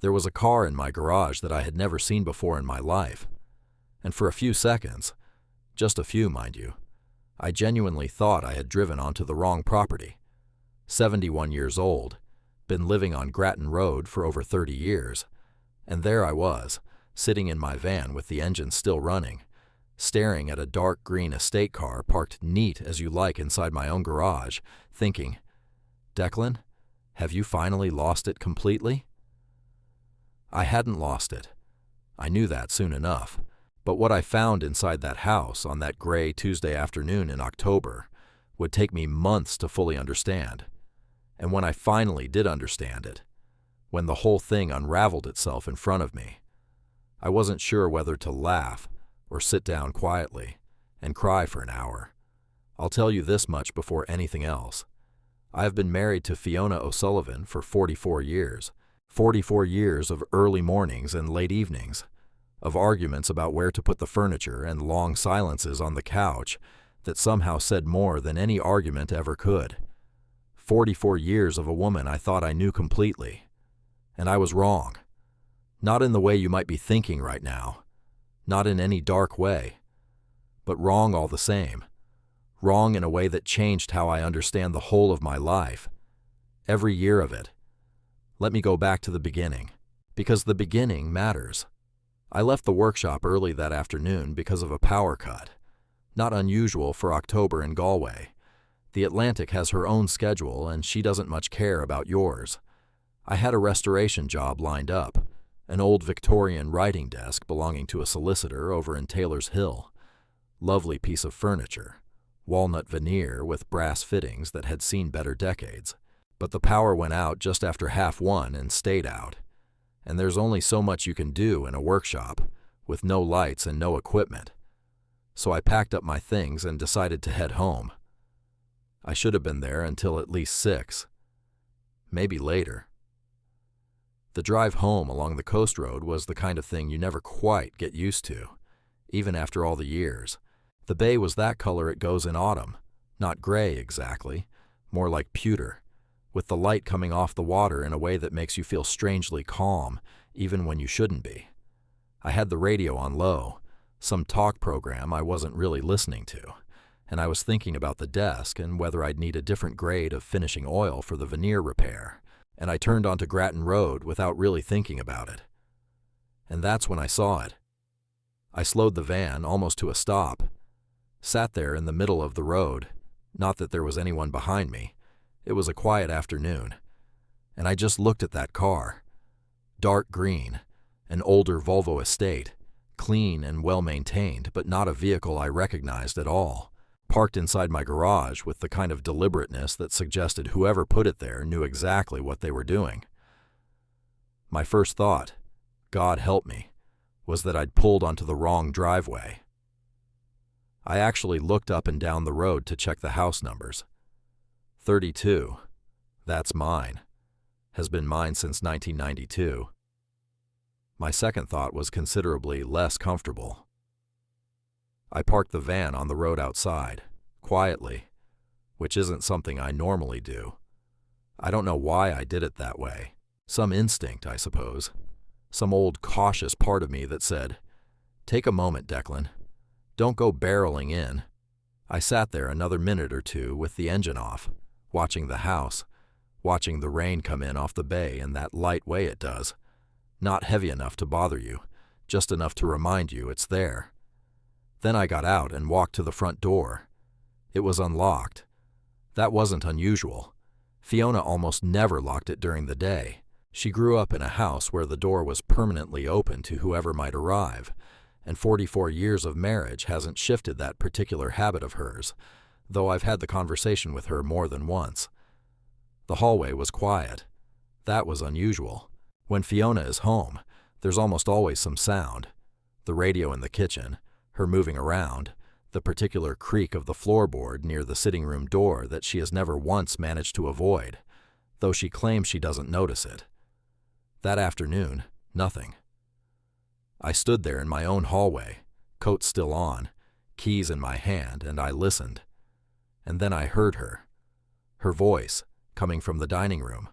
There was a car in my garage that I had never seen before in my life, and for a few seconds, just a few, mind you, I genuinely thought I had driven onto the wrong property. 71 years old, been living on Grattan Road for over 30 years, and there I was, sitting in my van with the engine still running, staring at a dark green estate car parked neat as you like inside my own garage, thinking, Declan, have you finally lost it completely? I hadn't lost it. I knew that soon enough. But what I found inside that house on that gray Tuesday afternoon in October would take me months to fully understand. And when I finally did understand it, when the whole thing unraveled itself in front of me, I wasn't sure whether to laugh or sit down quietly and cry for an hour. I'll tell you this much before anything else. I have been married to Fiona O'Sullivan for 44 years. 44 years of early mornings and late evenings, of arguments about where to put the furniture and long silences on the couch that somehow said more than any argument ever could. 44 years of a woman I thought I knew completely. And I was wrong. Not in the way you might be thinking right now. Not in any dark way. But wrong all the same. Wrong in a way that changed how I understand the whole of my life. Every year of it. Let me go back to the beginning. Because the beginning matters. I left the workshop early that afternoon because of a power cut. Not unusual for October in Galway. The Atlantic has her own schedule and she doesn't much care about yours. I had a restoration job lined up, an old Victorian writing desk belonging to a solicitor over in Taylor's Hill. Lovely piece of furniture, walnut veneer with brass fittings that had seen better decades. But the power went out just after 1:30 and stayed out. And there's only so much you can do in a workshop, with no lights and no equipment. So I packed up my things and decided to head home. I should have been there until at least 6. Maybe later. The drive home along the coast road was the kind of thing you never quite get used to, even after all the years. The bay was that color it goes in autumn, not gray exactly, more like pewter, with the light coming off the water in a way that makes you feel strangely calm, even when you shouldn't be. I had the radio on low, some talk program I wasn't really listening to, and I was thinking about the desk and whether I'd need a different grade of finishing oil for the veneer repair, and I turned onto Grattan Road without really thinking about it. And that's when I saw it. I slowed the van almost to a stop, sat there in the middle of the road, not that there was anyone behind me. It was a quiet afternoon, and I just looked at that car. Dark green, an older Volvo estate, clean and well-maintained, but not a vehicle I recognized at all, parked inside my garage with the kind of deliberateness that suggested whoever put it there knew exactly what they were doing. My first thought, God help me, was that I'd pulled onto the wrong driveway. I actually looked up and down the road to check the house numbers. 32. That's mine. Has been mine since 1992. My second thought was considerably less comfortable. I parked the van on the road outside, quietly, which isn't something I normally do. I don't know why I did it that way. Some instinct, I suppose. Some old cautious part of me that said, "Take a moment, Declan. Don't go barreling in." I sat there another minute or two with the engine off, watching the house, watching the rain come in off the bay in that light way it does. Not heavy enough to bother you, just enough to remind you it's there. Then I got out and walked to the front door. It was unlocked. That wasn't unusual. Fiona almost never locked it during the day. She grew up in a house where the door was permanently open to whoever might arrive, and 44 years of marriage hasn't shifted that particular habit of hers, though I've had the conversation with her more than once. The hallway was quiet. That was unusual. When Fiona is home, there's almost always some sound. The radio in the kitchen, her moving around, the particular creak of the floorboard near the sitting room door that she has never once managed to avoid, though she claims she doesn't notice it. That afternoon, nothing. I stood there in my own hallway, coat still on, keys in my hand, and I listened. And then I heard her. Her voice, coming from the dining room.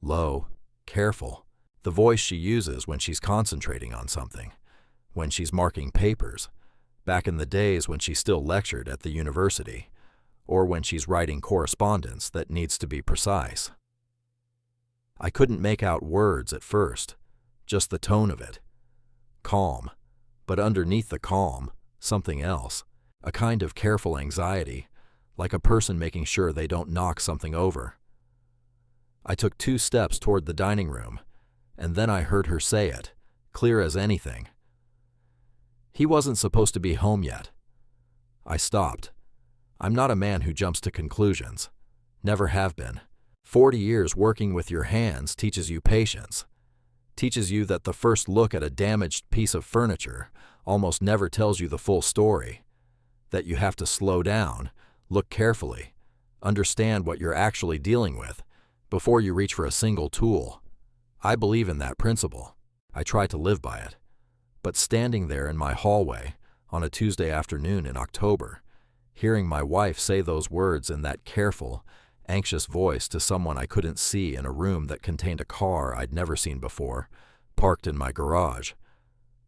Low, careful. The voice she uses when she's concentrating on something, when she's marking papers, back in the days when she still lectured at the university, or when she's writing correspondence that needs to be precise. I couldn't make out words at first, just the tone of it. Calm, but underneath the calm, something else, a kind of careful anxiety, like a person making sure they don't knock something over. I took 2 steps toward the dining room, and then I heard her say it, clear as anything. He wasn't supposed to be home yet. I stopped. I'm not a man who jumps to conclusions. Never have been. 40 years working with your hands teaches you patience. Teaches you that the first look at a damaged piece of furniture almost never tells you the full story. That you have to slow down, look carefully, understand what you're actually dealing with before you reach for a single tool. I believe in that principle. I try to live by it. But standing there in my hallway on a Tuesday afternoon in October, hearing my wife say those words in that careful, anxious voice to someone I couldn't see in a room that contained a car I'd never seen before, parked in my garage,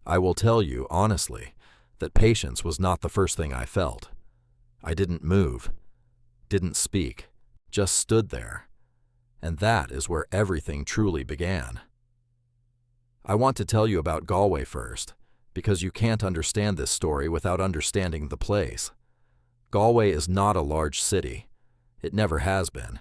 I will tell you, honestly, that patience was not the first thing I felt. I didn't move, didn't speak, just stood there. And that is where everything truly began. I want to tell you about Galway first, because you can't understand this story without understanding the place. Galway is not a large city. It never has been.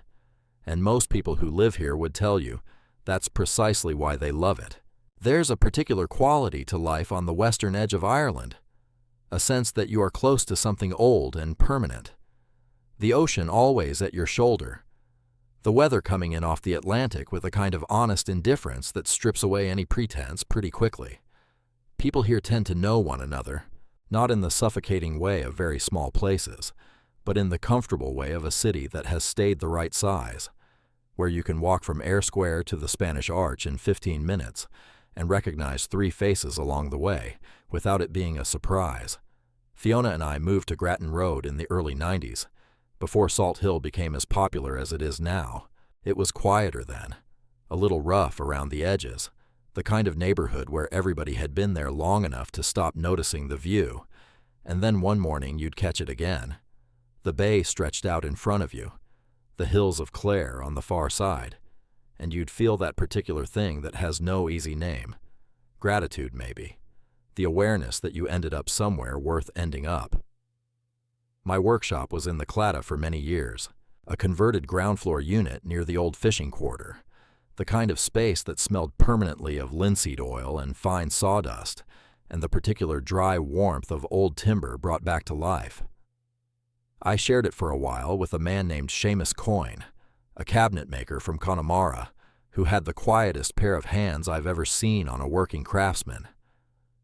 And most people who live here would tell you that's precisely why they love it. There's a particular quality to life on the western edge of Ireland, a sense that you are close to something old and permanent. The ocean always at your shoulder. The weather coming in off the Atlantic with a kind of honest indifference that strips away any pretense pretty quickly. People here tend to know one another, not in the suffocating way of very small places, but in the comfortable way of a city that has stayed the right size, where you can walk from Eyre Square to the Spanish Arch in 15 minutes and recognize 3 faces along the way without it being a surprise. Fiona and I moved to Grattan Road in the early 90s, before Salt Hill became as popular as it is now. It was quieter then, a little rough around the edges, the kind of neighborhood where everybody had been there long enough to stop noticing the view, and then one morning you'd catch it again. The bay stretched out in front of you, the hills of Clare on the far side, and you'd feel that particular thing that has no easy name. Gratitude, maybe. The awareness that you ended up somewhere worth ending up. My workshop was in the Claddagh for many years, a converted ground floor unit near the old fishing quarter, the kind of space that smelled permanently of linseed oil and fine sawdust, and the particular dry warmth of old timber brought back to life. I shared it for a while with a man named Seamus Coyne, a cabinet maker from Connemara, who had the quietest pair of hands I've ever seen on a working craftsman.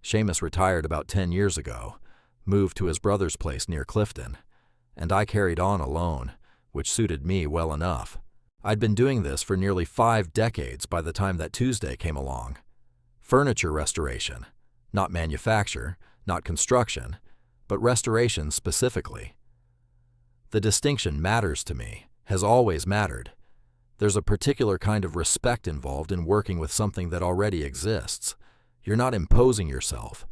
Seamus retired about 10 years ago, moved to his brother's place near Clifton, and I carried on alone, which suited me well enough. I'd been doing this for nearly 5 decades by the time that Tuesday came along. Furniture restoration, not manufacture, not construction, but restoration specifically. The distinction matters to me, has always mattered. There's a particular kind of respect involved in working with something that already exists. You're not imposing yourself.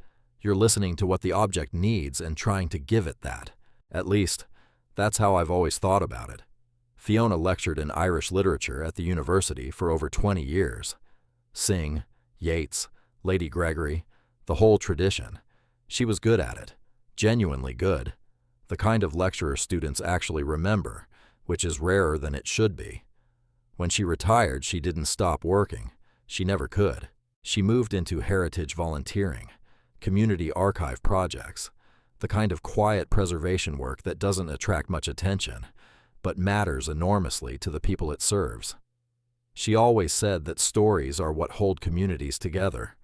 You're listening to what the object needs and trying to give it that. At least, that's how I've always thought about it. Fiona lectured in Irish literature at the university for over 20 years. Synge, Yeats, Lady Gregory, the whole tradition. She was good at it, genuinely good. The kind of lecturer students actually remember, which is rarer than it should be. When she retired, she didn't stop working. She never could. She moved into heritage volunteering, community archive projects, the kind of quiet preservation work that doesn't attract much attention, but matters enormously to the people it serves. She always said that stories are what hold communities together,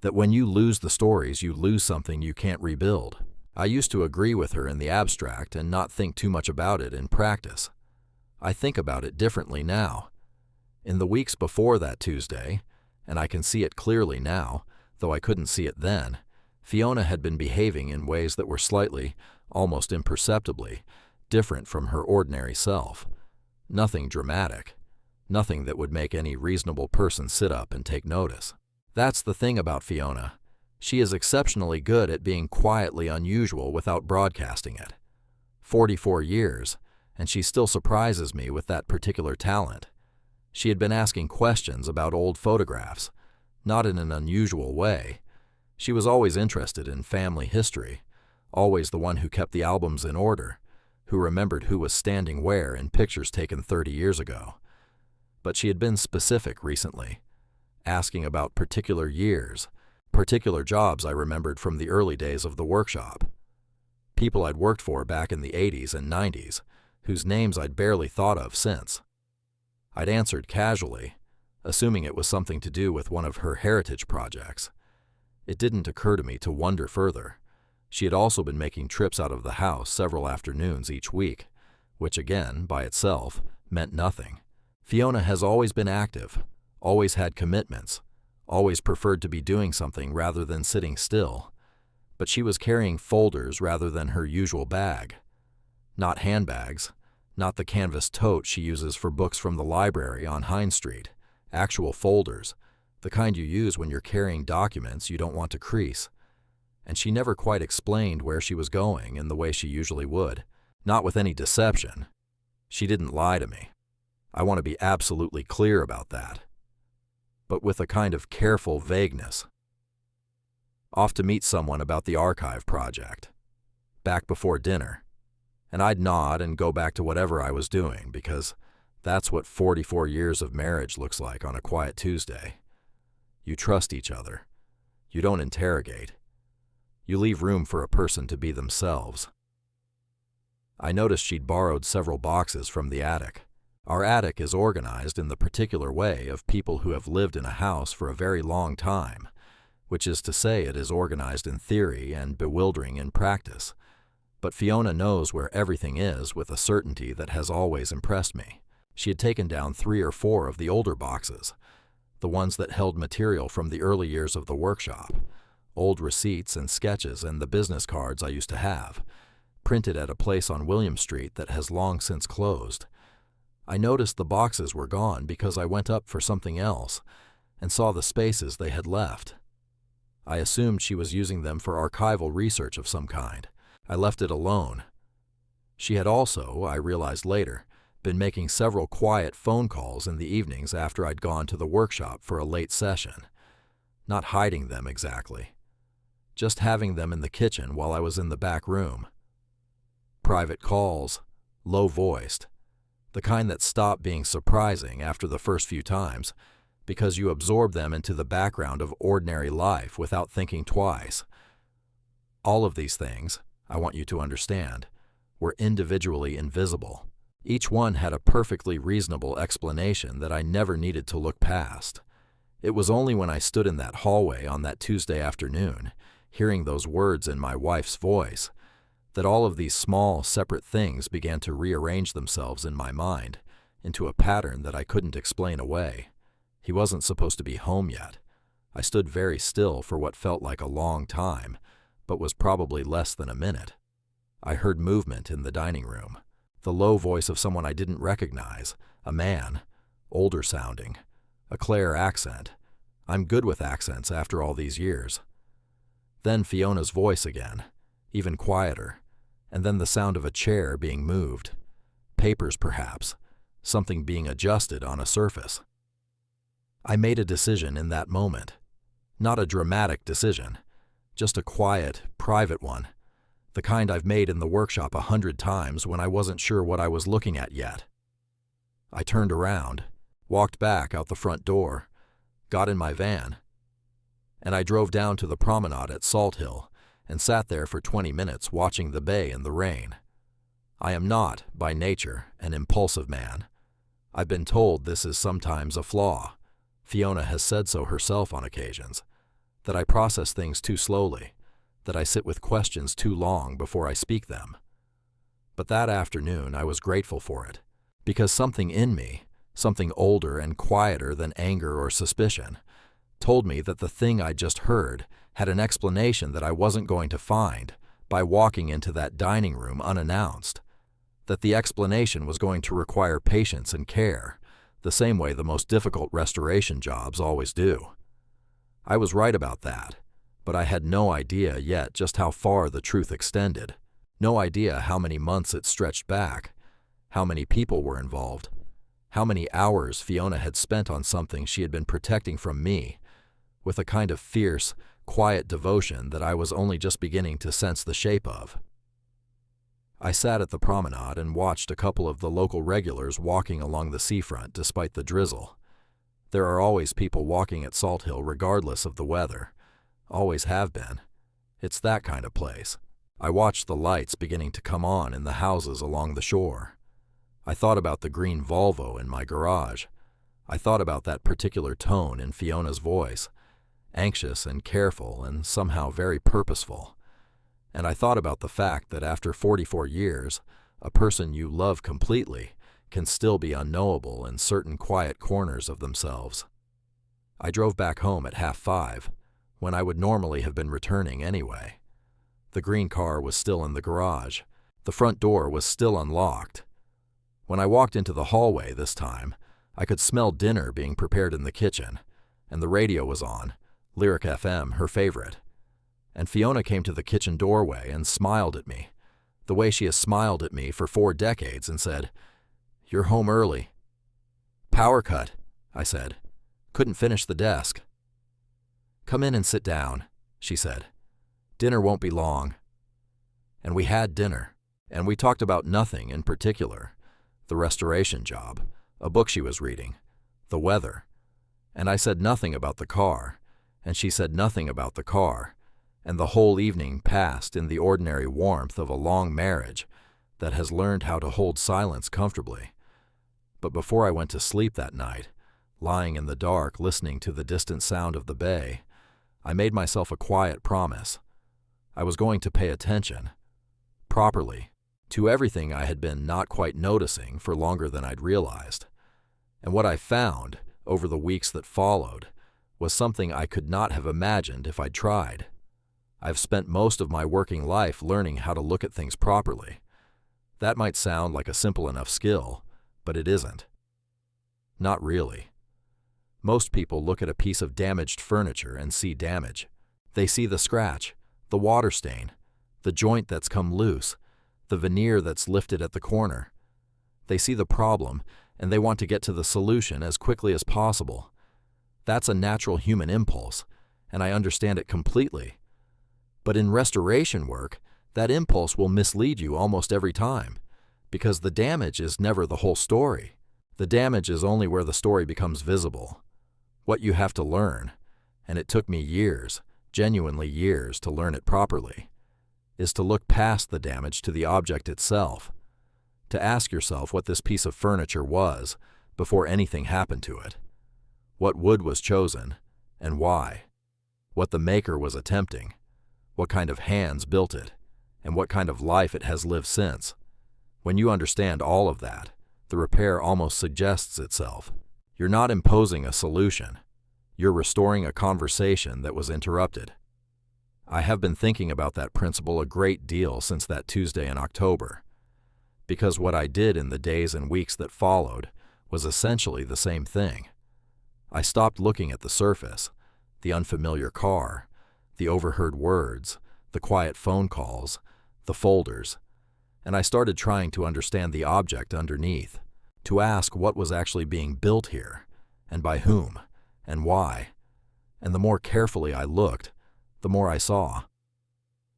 that when you lose the stories, you lose something you can't rebuild. I used to agree with her in the abstract and not think too much about it in practice. I think about it differently now. In the weeks before that Tuesday, and I can see it clearly now, though I couldn't see it then, Fiona had been behaving in ways that were slightly, almost imperceptibly, different from her ordinary self. Nothing dramatic. Nothing that would make any reasonable person sit up and take notice. That's the thing about Fiona. She is exceptionally good at being quietly unusual without broadcasting it. 44 years, and she still surprises me with that particular talent. She had been asking questions about old photographs, not in an unusual way. She was always interested in family history, always the one who kept the albums in order, who remembered who was standing where in pictures taken 30 years ago. But she had been specific recently, asking about particular years, particular jobs I remembered from the early days of the workshop. People I'd worked for back in the 80s and 90s, whose names I'd barely thought of since. I'd answered casually, assuming it was something to do with one of her heritage projects. It didn't occur to me to wonder further. She had also been making trips out of the house several afternoons each week, which again, by itself, meant nothing. Fiona has always been active, always had commitments, always preferred to be doing something rather than sitting still, but she was carrying folders rather than her usual bag. Not handbags, not the canvas tote she uses for books from the library on Hine Street, actual folders, the kind you use when you're carrying documents you don't want to crease. And she never quite explained where she was going in the way she usually would, not with any deception. She didn't lie to me. I want to be absolutely clear about that. But with a kind of careful vagueness. Off to meet someone about the archive project. Back before dinner. And I'd nod and go back to whatever I was doing, because that's what 44 years of marriage looks like on a quiet Tuesday. You trust each other. You don't interrogate. You leave room for a person to be themselves. I noticed she'd borrowed several boxes from the attic. Our attic is organized in the particular way of people who have lived in a house for a very long time, which is to say it is organized in theory and bewildering in practice. But Fiona knows where everything is with a certainty that has always impressed me. She had taken down 3 or 4 of the older boxes, the ones that held material from the early years of the workshop, old receipts and sketches and the business cards I used to have, printed at a place on William Street that has long since closed. I noticed the boxes were gone because I went up for something else and saw the spaces they had left. I assumed she was using them for archival research of some kind. I left it alone. She had also, I realized later, been making several quiet phone calls in the evenings after I'd gone to the workshop for a late session. Not hiding them exactly. Just having them in the kitchen while I was in the back room. Private calls, low-voiced, the kind that stop being surprising after the first few times, because you absorb them into the background of ordinary life without thinking twice. All of these things, I want you to understand, were individually invisible. Each one had a perfectly reasonable explanation that I never needed to look past. It was only when I stood in that hallway on that Tuesday afternoon, hearing those words in my wife's voice, that all of these small, separate things began to rearrange themselves in my mind into a pattern that I couldn't explain away. He wasn't supposed to be home yet. I stood very still for what felt like a long time, but was probably less than a minute. I heard movement in the dining room, the low voice of someone I didn't recognize, a man, older sounding, a Clare accent. I'm good with accents after all these years. Then Fiona's voice again, even quieter, and then the sound of a chair being moved. Papers, perhaps, something being adjusted on a surface. I made a decision in that moment. Not a dramatic decision, just a quiet, private one, the kind I've made in the workshop 100 times when I wasn't sure what I was looking at yet. I turned around, walked back out the front door, got in my van, and I drove down to the promenade at Salt Hill and sat there for 20 minutes watching the bay in the rain. I am not, by nature, an impulsive man. I've been told this is sometimes a flaw. Fiona has said so herself on occasions, that I process things too slowly, that I sit with questions too long before I speak them. But that afternoon I was grateful for it, because something in me, something older and quieter than anger or suspicion, told me that the thing I'd just heard had an explanation that I wasn't going to find by walking into that dining room unannounced, that the explanation was going to require patience and care, the same way the most difficult restoration jobs always do. I was right about that, but I had no idea yet just how far the truth extended, no idea how many months it stretched back, how many people were involved, how many hours Fiona had spent on something she had been protecting from me, with a kind of fierce, quiet devotion that I was only just beginning to sense the shape of. I sat at the promenade and watched a couple of the local regulars walking along the seafront despite the drizzle. There are always people walking at Salt Hill regardless of the weather. Always have been. It's that kind of place. I watched the lights beginning to come on in the houses along the shore. I thought about the green Volvo in my garage. I thought about that particular tone in Fiona's voice, anxious and careful and somehow very purposeful. And I thought about the fact that after 44 years, a person you love completely can still be unknowable in certain quiet corners of themselves. I drove back home at 5:30, when I would normally have been returning anyway. The green car was still in the garage. The front door was still unlocked. When I walked into the hallway this time, I could smell dinner being prepared in the kitchen, and the radio was on, Lyric FM, her favorite. And Fiona came to the kitchen doorway and smiled at me, the way she has smiled at me for 4 decades, and said, "You're home early." "Power cut," I said. "Couldn't finish the desk." "Come in and sit down," she said. "Dinner won't be long." And we had dinner, and we talked about nothing in particular. The restoration job, a book she was reading, the weather. And I said nothing about the car, and she said nothing about the car, and the whole evening passed in the ordinary warmth of a long marriage that has learned how to hold silence comfortably. But before I went to sleep that night, lying in the dark listening to the distant sound of the bay, I made myself a quiet promise. I was going to pay attention, properly, to everything I had been not quite noticing for longer than I'd realized. And what I found, over the weeks that followed, was something I could not have imagined if I'd tried. I've spent most of my working life learning how to look at things properly. That might sound like a simple enough skill, but it isn't. Not really. Most people look at a piece of damaged furniture and see damage. They see the scratch, the water stain, the joint that's come loose, the veneer that's lifted at the corner. They see the problem, and they want to get to the solution as quickly as possible. That's a natural human impulse, and I understand it completely. But in restoration work, that impulse will mislead you almost every time, because the damage is never the whole story. The damage is only where the story becomes visible. What you have to learn, and it took me years, genuinely years, to learn it properly, is to look past the damage to the object itself, to ask yourself what this piece of furniture was before anything happened to it, what wood was chosen, and why, what the maker was attempting, what kind of hands built it, and what kind of life it has lived since. When you understand all of that, the repair almost suggests itself. You're not imposing a solution. You're restoring a conversation that was interrupted. I have been thinking about that principle a great deal since that Tuesday in October, because what I did in the days and weeks that followed was essentially the same thing. I stopped looking at the surface, the unfamiliar car, the overheard words, the quiet phone calls, the folders, and I started trying to understand the object underneath, to ask what was actually being built here, and by whom, and why. And the more carefully I looked, the more I saw.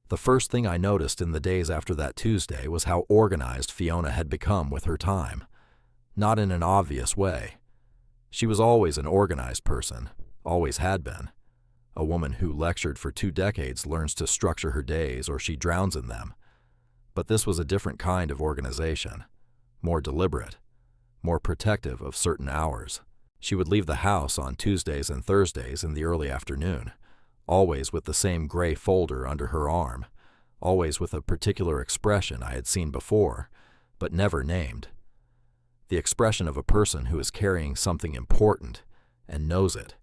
The first thing I noticed in the days after that Tuesday was how organized Fiona had become with her time, not in an obvious way. She was always an organized person, always had been. A woman who lectured for 2 decades learns to structure her days or she drowns in them. But this was a different kind of organization, more deliberate, more protective of certain hours. She would leave the house on Tuesdays and Thursdays in the early afternoon, always with the same gray folder under her arm, always with a particular expression I had seen before, but never named. The expression of a person who is carrying something important and knows it.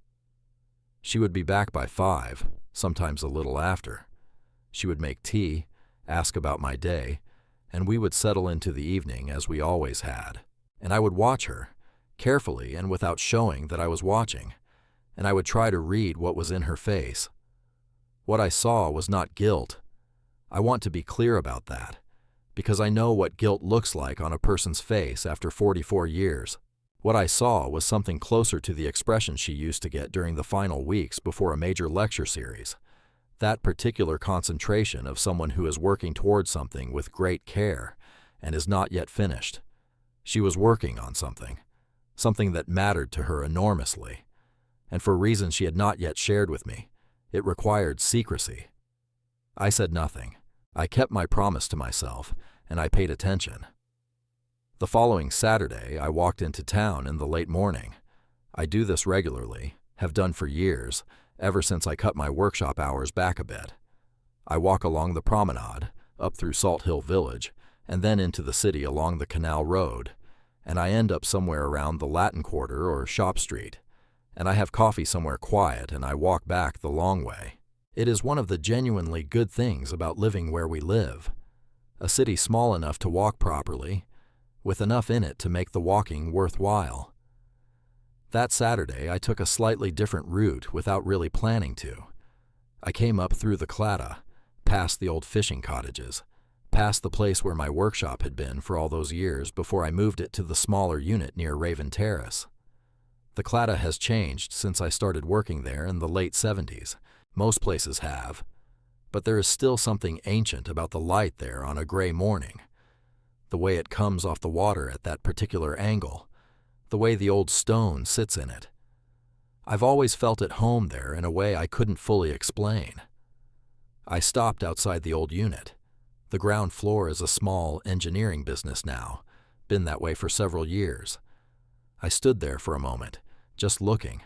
She would be back by 5, sometimes a little after. She would make tea, ask about my day, and we would settle into the evening as we always had. And I would watch her, carefully and without showing that I was watching, and I would try to read what was in her face. What I saw was not guilt. I want to be clear about that, because I know what guilt looks like on a person's face after 44 years. What I saw was something closer to the expression she used to get during the final weeks before a major lecture series. That particular concentration of someone who is working towards something with great care and is not yet finished. She was working on something that mattered to her enormously, and for reasons she had not yet shared with me, it required secrecy. I said nothing. I kept my promise to myself, and I paid attention. The following Saturday, I walked into town in the late morning. I do this regularly, have done for years, ever since I cut my workshop hours back a bit. I walk along the promenade, up through Salt Hill Village, and then into the city along the Canal Road, and I end up somewhere around the Latin Quarter or Shop Street, and I have coffee somewhere quiet and I walk back the long way. It is one of the genuinely good things about living where we live. A city small enough to walk properly, with enough in it to make the walking worthwhile. That Saturday, I took a slightly different route without really planning to. I came up through the Claddagh, past the old fishing cottages, past the place where my workshop had been for all those years before I moved it to the smaller unit near Raven Terrace. The Claddagh has changed since I started working there in the late 70s. Most places have. But there is still something ancient about the light there on a gray morning. The way it comes off the water at that particular angle. The way the old stone sits in it. I've always felt at home there in a way I couldn't fully explain. I stopped outside the old unit. The ground floor is a small engineering business now, been that way for several years. I stood there for a moment, just looking,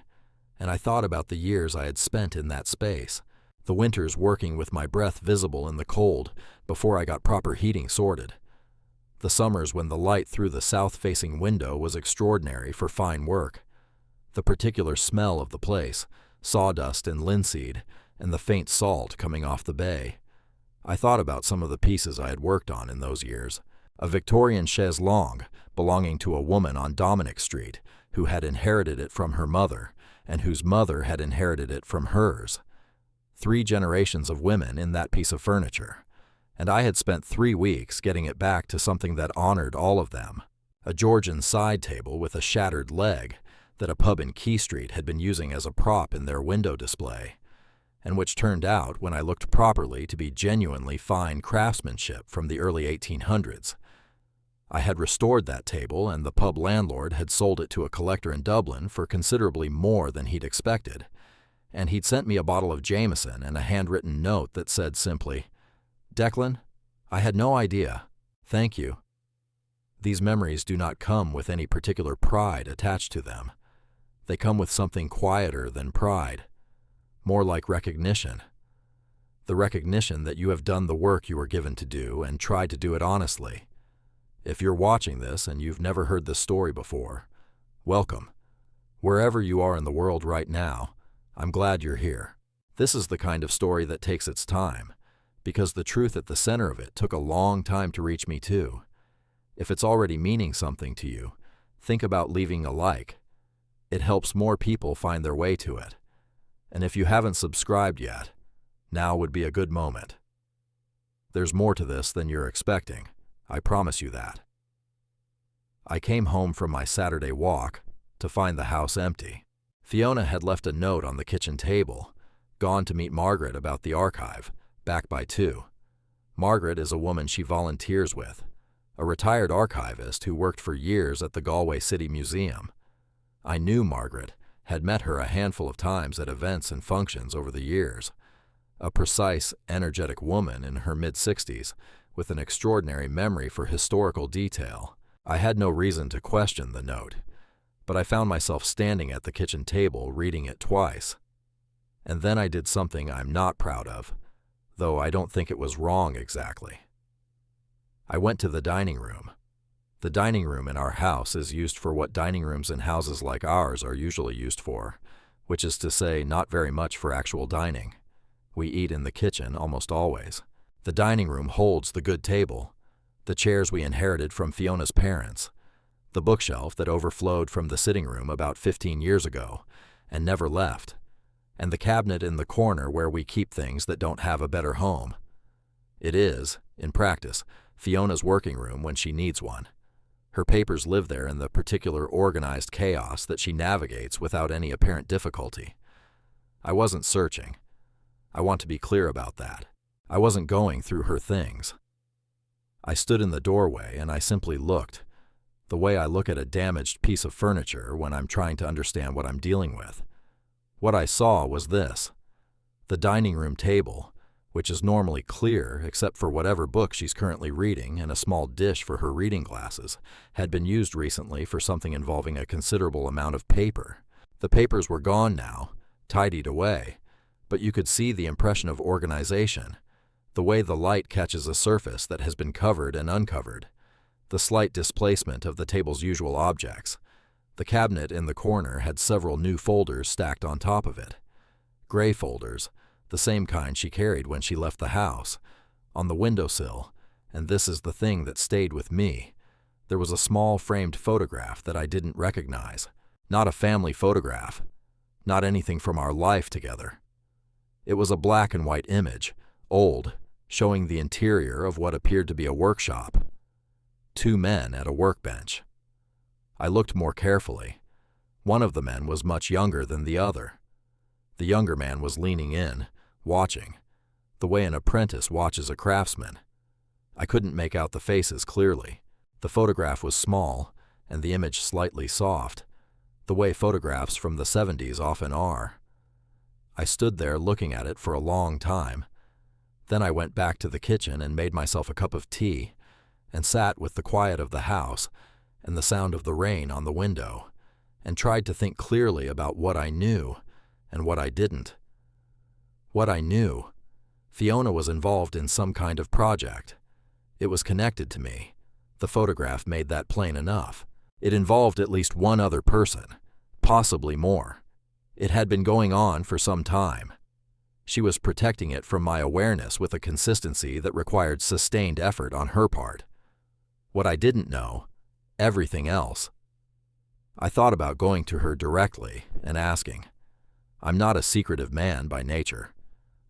and I thought about the years I had spent in that space, the winters working with my breath visible in the cold before I got proper heating sorted, the summers when the light through the south-facing window was extraordinary for fine work, the particular smell of the place, sawdust and linseed, and the faint salt coming off the bay. I thought about some of the pieces I had worked on in those years. A Victorian chaise longue belonging to a woman on Dominic Street who had inherited it from her mother and whose mother had inherited it from hers. 3 generations of women in that piece of furniture, and I had spent 3 weeks getting it back to something that honored all of them. A Georgian side table with a shattered leg that a pub in Key Street had been using as a prop in their window display, and which turned out, when I looked properly, to be genuinely fine craftsmanship from the early 1800s. I had restored that table, and the pub landlord had sold it to a collector in Dublin for considerably more than he'd expected, and he'd sent me a bottle of Jameson and a handwritten note that said simply, "Declan, I had no idea. Thank you." These memories do not come with any particular pride attached to them. They come with something quieter than pride, more like recognition. The recognition that you have done the work you were given to do and tried to do it honestly. If you're watching this and you've never heard this story before, welcome. Wherever you are in the world right now, I'm glad you're here. This is the kind of story that takes its time, because the truth at the center of it took a long time to reach me too. If it's already meaning something to you, think about leaving a like. It helps more people find their way to it. And if you haven't subscribed yet, now would be a good moment. There's more to this than you're expecting, I promise you that. I came home from my Saturday walk to find the house empty. Fiona had left a note on the kitchen table, gone to meet Margaret about the archive, back by 2. Margaret is a woman she volunteers with, a retired archivist who worked for years at the Galway City Museum. I knew Margaret, had met her a handful of times at events and functions over the years. A precise, energetic woman in her mid-60s with an extraordinary memory for historical detail. I had no reason to question the note, but I found myself standing at the kitchen table reading it twice. And then I did something I'm not proud of, though I don't think it was wrong exactly. I went to the dining room. The dining room in our house is used for what dining rooms in houses like ours are usually used for, which is to say not very much for actual dining. We eat in the kitchen almost always. The dining room holds the good table, the chairs we inherited from Fiona's parents, the bookshelf that overflowed from the sitting room about 15 years ago and never left, and the cabinet in the corner where we keep things that don't have a better home. It is, in practice, Fiona's working room when she needs one. Her papers live there in the particular organized chaos that she navigates without any apparent difficulty. I wasn't searching. I want to be clear about that. I wasn't going through her things. I stood in the doorway and I simply looked, the way I look at a damaged piece of furniture when I'm trying to understand what I'm dealing with. What I saw was this. The dining room table, which is normally clear except for whatever book she's currently reading and a small dish for her reading glasses, had been used recently for something involving a considerable amount of paper. The papers were gone now, tidied away, but you could see the impression of organization, the way the light catches a surface that has been covered and uncovered, the slight displacement of the table's usual objects. The cabinet in the corner had several new folders stacked on top of it. Gray folders, the same kind she carried when she left the house. On the windowsill, and this is the thing that stayed with me, there was a small framed photograph that I didn't recognize. Not a family photograph. Not anything from our life together. It was a black and white image, old, showing the interior of what appeared to be a workshop. 2 men at a workbench. I looked more carefully. One of the men was much younger than the other. The younger man was leaning in, watching, the way an apprentice watches a craftsman. I couldn't make out the faces clearly. The photograph was small, and the image slightly soft, the way photographs from the 70s often are. I stood there looking at it for a long time. Then I went back to the kitchen and made myself a cup of tea, and sat with the quiet of the house and the sound of the rain on the window, and tried to think clearly about what I knew and what I didn't. What I knew, Fiona was involved in some kind of project. It was connected to me. The photograph made that plain enough. It involved at least one other person, possibly more. It had been going on for some time. She was protecting it from my awareness with a consistency that required sustained effort on her part. What I didn't know, everything else. I thought about going to her directly and asking. I'm not a secretive man by nature.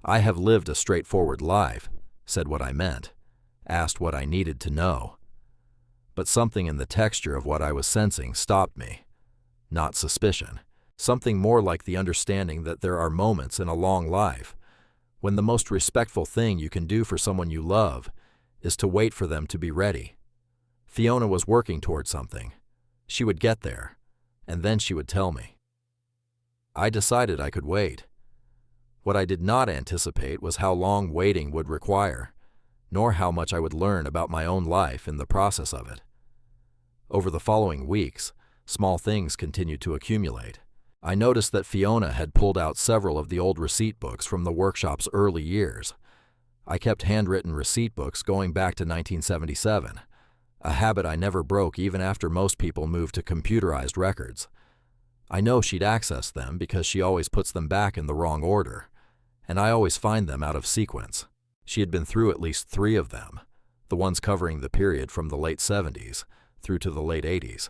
I have lived a straightforward life, said what I meant, asked what I needed to know. But something in the texture of what I was sensing stopped me. Not suspicion. Something more like the understanding that there are moments in a long life when the most respectful thing you can do for someone you love is to wait for them to be ready. Fiona was working toward something. She would get there, and then she would tell me. I decided I could wait. What I did not anticipate was how long waiting would require, nor how much I would learn about my own life in the process of it. Over the following weeks, small things continued to accumulate. I noticed that Fiona had pulled out several of the old receipt books from the workshop's early years. I kept handwritten receipt books going back to 1977, a habit I never broke even after most people moved to computerized records. I know she'd accessed them because she always puts them back in the wrong order, and I always find them out of sequence. She had been through at least 3 of them, the ones covering the period from the late 70s through to the late 80s.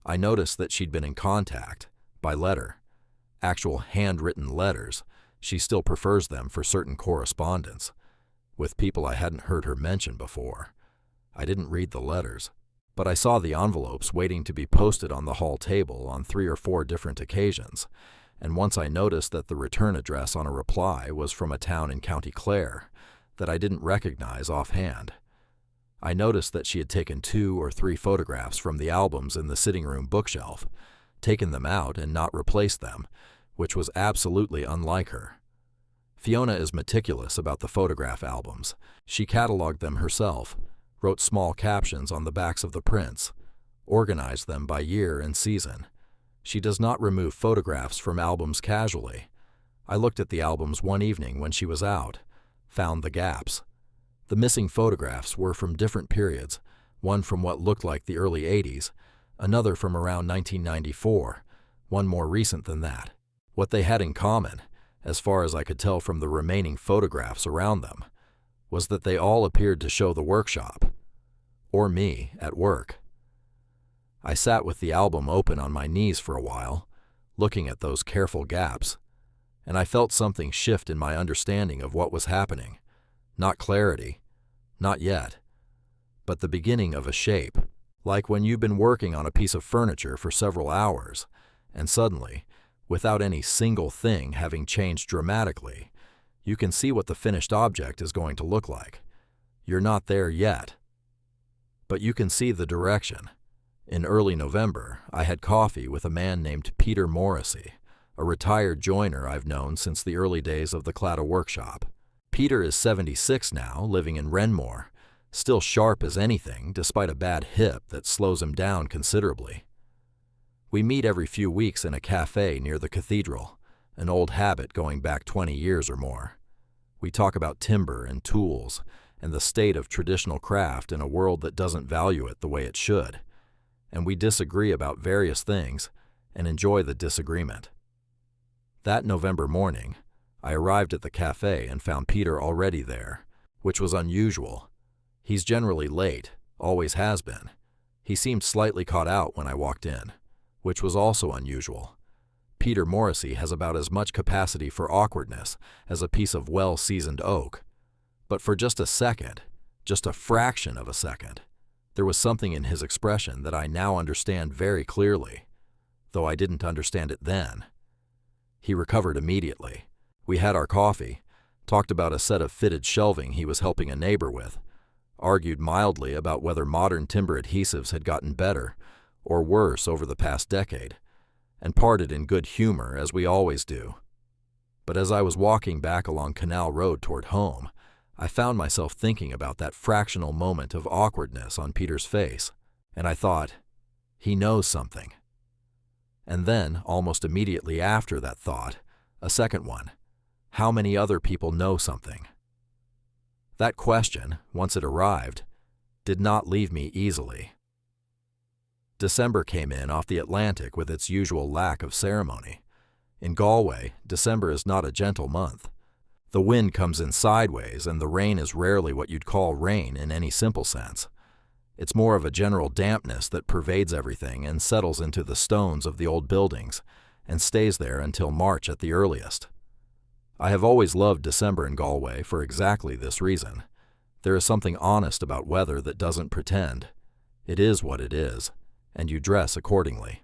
I noticed that she'd been in contact, by letter, actual handwritten letters. She still prefers them for certain correspondence, with people I hadn't heard her mention before. I didn't read the letters, but I saw the envelopes waiting to be posted on the hall table on 3 or 4 different occasions, and once I noticed that the return address on a reply was from a town in County Clare that I didn't recognize offhand. I noticed that she had taken 2 or 3 photographs from the albums in the sitting room bookshelf, taken them out and not replaced them, which was absolutely unlike her. Fiona is meticulous about the photograph albums. She cataloged them herself, wrote small captions on the backs of the prints, organized them by year and season. She does not remove photographs from albums casually. I looked at the albums one evening when she was out, found the gaps. The missing photographs were from different periods, one from what looked like the early 80s, another from around 1994, one more recent than that. What they had in common, as far as I could tell from the remaining photographs around them, was that they all appeared to show the workshop, or me at work. I sat with the album open on my knees for a while, looking at those careful gaps, and I felt something shift in my understanding of what was happening. Not clarity, not yet, but the beginning of a shape, like when you've been working on a piece of furniture for several hours, and suddenly, without any single thing having changed dramatically, you can see what the finished object is going to look like. You're not there yet, but you can see the direction. In early November, I had coffee with a man named Peter Morrissey, a retired joiner I've known since the early days of the Claddagh workshop. Peter is 76 now, living in Renmore, still sharp as anything despite a bad hip that slows him down considerably. We meet every few weeks in a cafe near the cathedral, an old habit going back 20 years or more. We talk about timber and tools and the state of traditional craft in a world that doesn't value it the way it should, and we disagree about various things and enjoy the disagreement. That November morning, I arrived at the cafe and found Peter already there, which was unusual. He's generally late, always has been. He seemed slightly caught out when I walked in, which was also unusual. Peter Morrissey has about as much capacity for awkwardness as a piece of well-seasoned oak. But for just a second, just a fraction of a second, there was something in his expression that I now understand very clearly, though I didn't understand it then. He recovered immediately. We had our coffee, talked about a set of fitted shelving he was helping a neighbor with, argued mildly about whether modern timber adhesives had gotten better or worse over the past decade, and parted in good humor as we always do. But as I was walking back along Canal Road toward home, I found myself thinking about that fractional moment of awkwardness on Peter's face, and I thought, he knows something. And then, almost immediately after that thought, a second one. How many other people know something? That question, once it arrived, did not leave me easily. December came in off the Atlantic with its usual lack of ceremony. In Galway, December is not a gentle month. The wind comes in sideways, and the rain is rarely what you'd call rain in any simple sense. It's more of a general dampness that pervades everything and settles into the stones of the old buildings, and stays there until March at the earliest. I have always loved December in Galway for exactly this reason. There is something honest about weather that doesn't pretend. It is what it is, and you dress accordingly.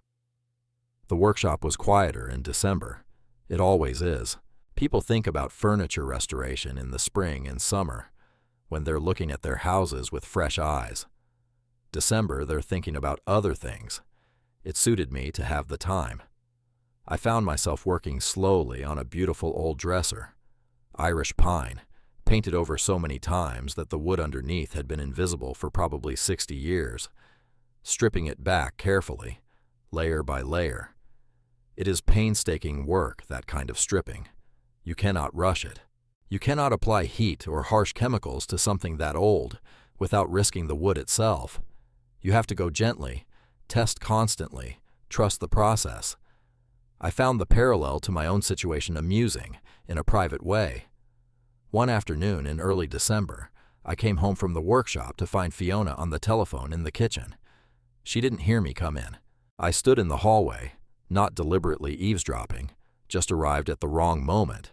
The workshop was quieter in December. It always is. People think about furniture restoration in the spring and summer, when they're looking at their houses with fresh eyes. December, they're thinking about other things. It suited me to have the time. I found myself working slowly on a beautiful old dresser, Irish pine, painted over so many times that the wood underneath had been invisible for probably 60 years, stripping it back carefully, layer by layer. It is painstaking work, that kind of stripping. You cannot rush it. You cannot apply heat or harsh chemicals to something that old without risking the wood itself. You have to go gently, test constantly, trust the process. I found the parallel to my own situation amusing, in a private way. One afternoon in early December, I came home from the workshop to find Fiona on the telephone in the kitchen. She didn't hear me come in. I stood in the hallway, not deliberately eavesdropping, just arrived at the wrong moment,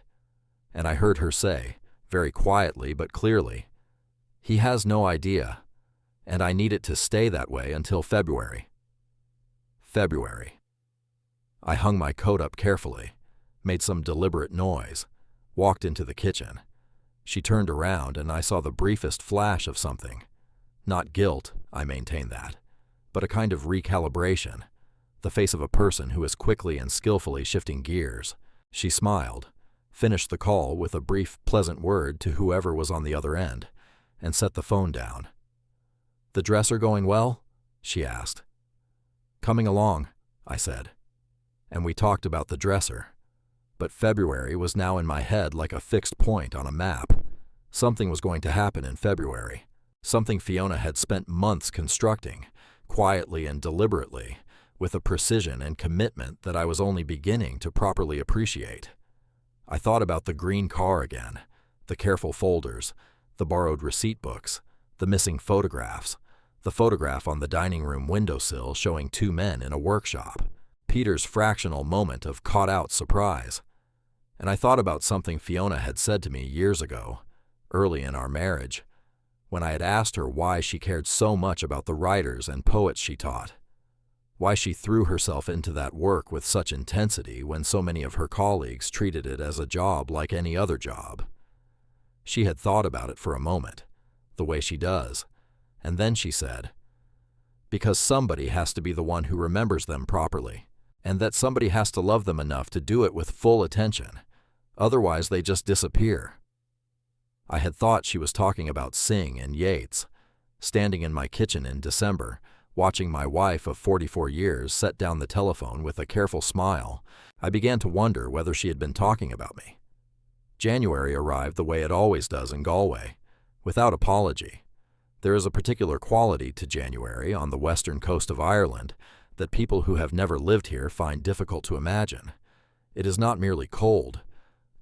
and I heard her say, very quietly but clearly, "He has no idea, and I need it to stay that way until February." February. I hung my coat up carefully, made some deliberate noise, walked into the kitchen. She turned around and I saw the briefest flash of something. Not guilt, I maintain that, but a kind of recalibration, the face of a person who is quickly and skillfully shifting gears. She smiled, finished the call with a brief, pleasant word to whoever was on the other end, and set the phone down. "The dresser going well?" she asked. "Coming along," I said, and we talked about the dresser. But February was now in my head like a fixed point on a map. Something was going to happen in February, something Fiona had spent months constructing, quietly and deliberately, with a precision and commitment that I was only beginning to properly appreciate. I thought about the green car again, the careful folders, the borrowed receipt books, the missing photographs, The photograph on the dining room windowsill showing two men in a workshop. Peter's fractional moment of caught-out surprise. And I thought about something Fiona had said to me years ago, early in our marriage, when I had asked her why she cared so much about the writers and poets she taught, why she threw herself into that work with such intensity when so many of her colleagues treated it as a job like any other job. She had thought about it for a moment, the way she does, and then she said, because somebody has to be the one who remembers them properly, and that somebody has to love them enough to do it with full attention, otherwise they just disappear. I had thought she was talking about Synge and Yeats. Standing in my kitchen in December, watching my wife of 44 years set down the telephone with a careful smile, I began to wonder whether she had been talking about me. January arrived the way it always does in Galway, without apology. There is a particular quality to January on the western coast of Ireland that people who have never lived here find difficult to imagine. It is not merely cold.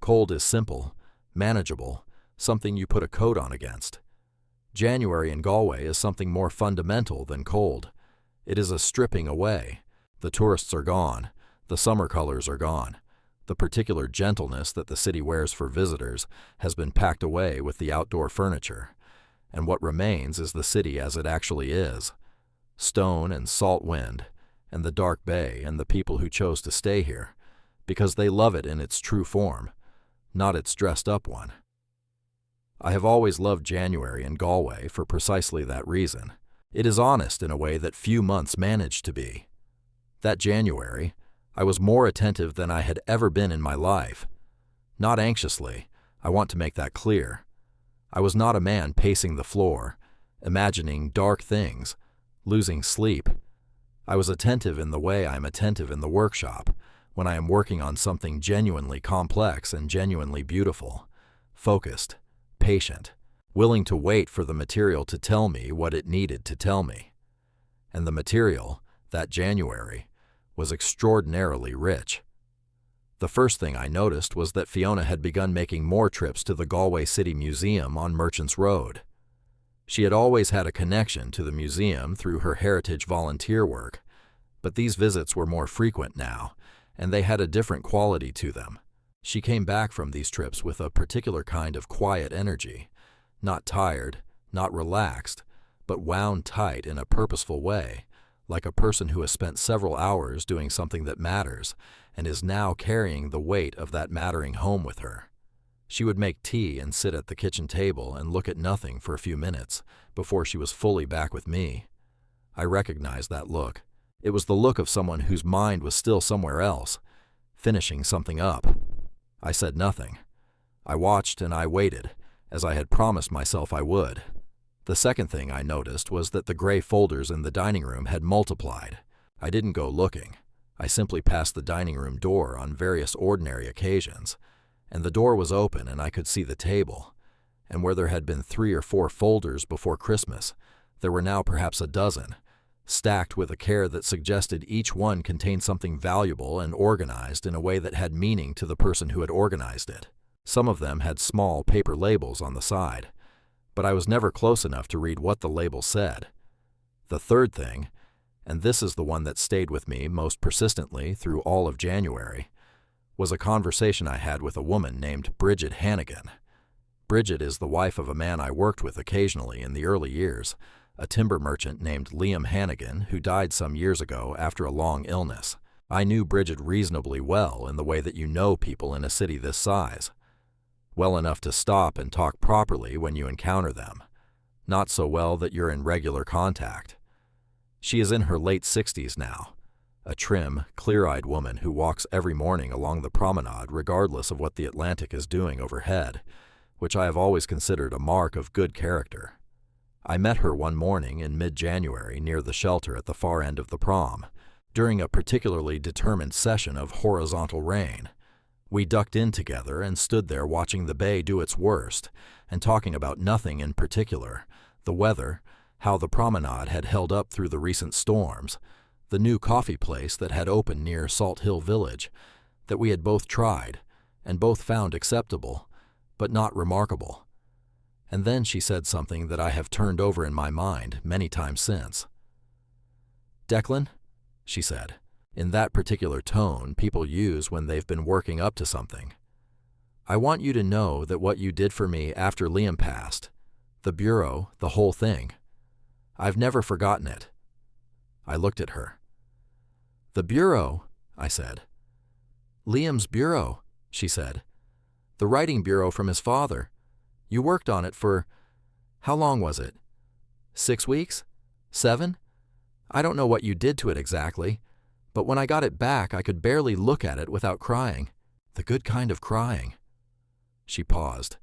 Cold is simple, manageable, something you put a coat on against. January in Galway is something more fundamental than cold. It is a stripping away. The tourists are gone. The summer colors are gone. The particular gentleness that the city wears for visitors has been packed away with the outdoor furniture. And what remains is the city as it actually is. Stone and salt wind, and the dark bay and the people who chose to stay here, because they love it in its true form, not its dressed-up one. I have always loved January in Galway for precisely that reason. It is honest in a way that few months manage to be. That January, I was more attentive than I had ever been in my life. Not anxiously, I want to make that clear. I was not a man pacing the floor, imagining dark things, losing sleep. I was attentive in the way I am attentive in the workshop, when I am working on something genuinely complex and genuinely beautiful, focused, patient, willing to wait for the material to tell me what it needed to tell me. And the material, that January, was extraordinarily rich. The first thing I noticed was that Fiona had begun making more trips to the Galway City Museum on Merchants Road. She had always had a connection to the museum through her heritage volunteer work, but these visits were more frequent now, and they had a different quality to them. She came back from these trips with a particular kind of quiet energy, not tired, not relaxed, but wound tight in a purposeful way, like a person who has spent several hours doing something that matters and is now carrying the weight of that mattering home with her. She would make tea and sit at the kitchen table and look at nothing for a few minutes before she was fully back with me. I recognized that look. It was the look of someone whose mind was still somewhere else, finishing something up. I said nothing. I watched and I waited, as I had promised myself I would. The second thing I noticed was that the gray folders in the dining room had multiplied. I didn't go looking. I simply passed the dining room door on various ordinary occasions, and the door was open and I could see the table. And where there had been 3 or 4 folders before Christmas, there were now perhaps a dozen, stacked with a care that suggested each one contained something valuable and organized in a way that had meaning to the person who had organized it. Some of them had small paper labels on the side, but I was never close enough to read what the label said. The third thing, and this is the one that stayed with me most persistently through all of January, was a conversation I had with a woman named Bridget Hannigan. Bridget is the wife of a man I worked with occasionally in the early years, a timber merchant named Liam Hannigan who died some years ago after a long illness. I knew Bridget reasonably well in the way that you know people in a city this size. Well enough to stop and talk properly when you encounter them. Not so well that you're in regular contact. She is in her late 60s now, a trim, clear-eyed woman who walks every morning along the promenade regardless of what the Atlantic is doing overhead, which I have always considered a mark of good character. I met her one morning in mid-January near the shelter at the far end of the prom, during a particularly determined session of horizontal rain. We ducked in together and stood there watching the bay do its worst and talking about nothing in particular, the weather, how the promenade had held up through the recent storms, the new coffee place that had opened near Salt Hill Village, that we had both tried and both found acceptable, but not remarkable. And then she said something that I have turned over in my mind many times since. "Declan," she said, in that particular tone people use when they've been working up to something, "I want you to know that what you did for me after Liam passed, the bureau, the whole thing, I've never forgotten it." I looked at her. "The bureau," I said. "Liam's bureau," she said. "The writing bureau from his father. You worked on it for, how long was it? 6 weeks? 7? I don't know what you did to it exactly, but when I got it back I could barely look at it without crying. The good kind of crying." She paused.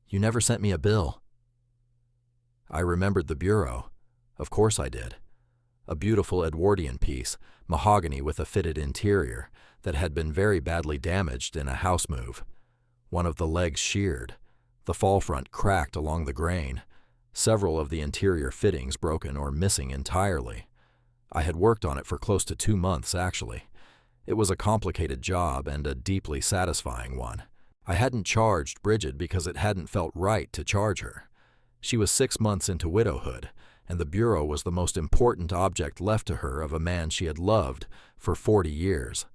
"You never sent me a bill." I remembered the bureau. Of course I did. A beautiful Edwardian piece, mahogany with a fitted interior, that had been very badly damaged in a house move. One of the legs sheared, the fall front cracked along the grain, several of the interior fittings broken or missing entirely. I had worked on it for close to 2 months, actually. It was a complicated job and a deeply satisfying one. I hadn't charged Bridget because it hadn't felt right to charge her. She was 6 months into widowhood, and the bureau was the most important object left to her of a man she had loved for 40 years.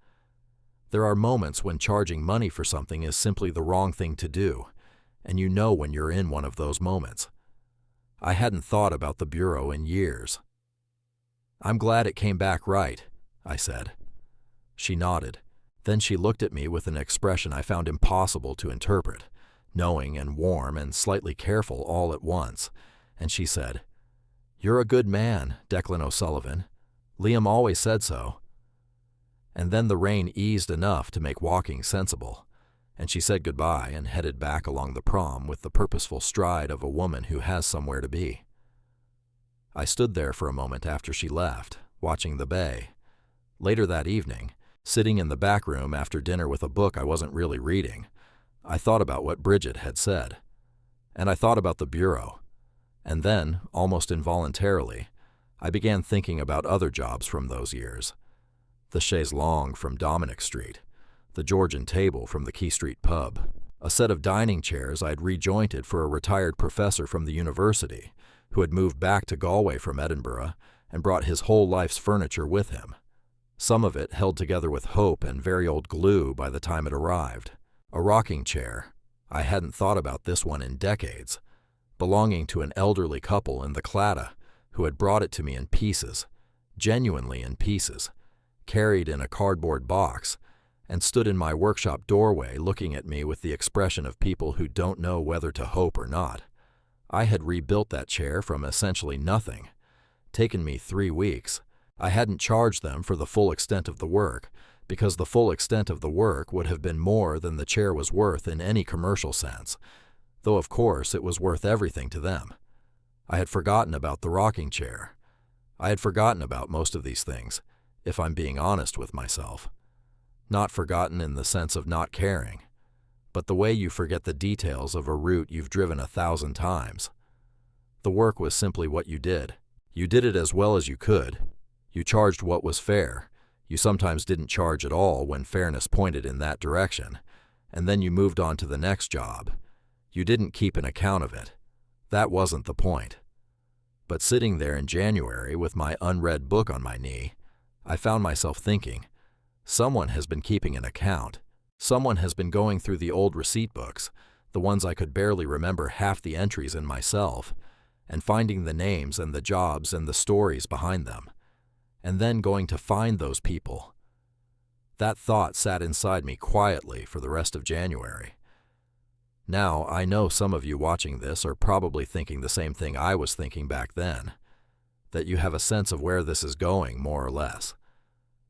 There are moments when charging money for something is simply the wrong thing to do, and you know when you're in one of those moments. I hadn't thought about the bureau in years. "I'm glad it came back right," I said. She nodded. Then she looked at me with an expression I found impossible to interpret, knowing and warm and slightly careful all at once, and she said, "You're a good man, Declan O'Sullivan. Liam always said so." And then the rain eased enough to make walking sensible, and she said goodbye and headed back along the prom with the purposeful stride of a woman who has somewhere to be. I stood there for a moment after she left, watching the bay. Later that evening, sitting in the back room after dinner with a book I wasn't really reading, I thought about what Bridget had said. And I thought about the bureau. And then, almost involuntarily, I began thinking about other jobs from those years. The chaise longue from Dominic Street, the Georgian table from the Key Street pub, a set of dining chairs I'd rejointed for a retired professor from the university who had moved back to Galway from Edinburgh and brought his whole life's furniture with him. Some of it held together with hope and very old glue by the time it arrived. A rocking chair, I hadn't thought about this one in decades, belonging to an elderly couple in the Claddagh who had brought it to me in pieces, genuinely in pieces, carried in a cardboard box, and stood in my workshop doorway looking at me with the expression of people who don't know whether to hope or not. I had rebuilt that chair from essentially nothing. Taken me 3 weeks. I hadn't charged them for the full extent of the work, because the full extent of the work would have been more than the chair was worth in any commercial sense, though of course it was worth everything to them. I had forgotten about the rocking chair. I had forgotten about most of these things, if I'm being honest with myself. Not forgotten in the sense of not caring, but the way you forget the details of a route you've driven 1,000 times. The work was simply what you did. You did it as well as you could. You charged what was fair. You sometimes didn't charge at all when fairness pointed in that direction, and then you moved on to the next job. You didn't keep an account of it. That wasn't the point. But sitting there in January with my unread book on my knee, I found myself thinking, someone has been keeping an account. Someone has been going through the old receipt books, the ones I could barely remember half the entries in myself, and finding the names and the jobs and the stories behind them, and then going to find those people. That thought sat inside me quietly for the rest of January. Now, I know some of you watching this are probably thinking the same thing I was thinking back then, that you have a sense of where this is going, more or less.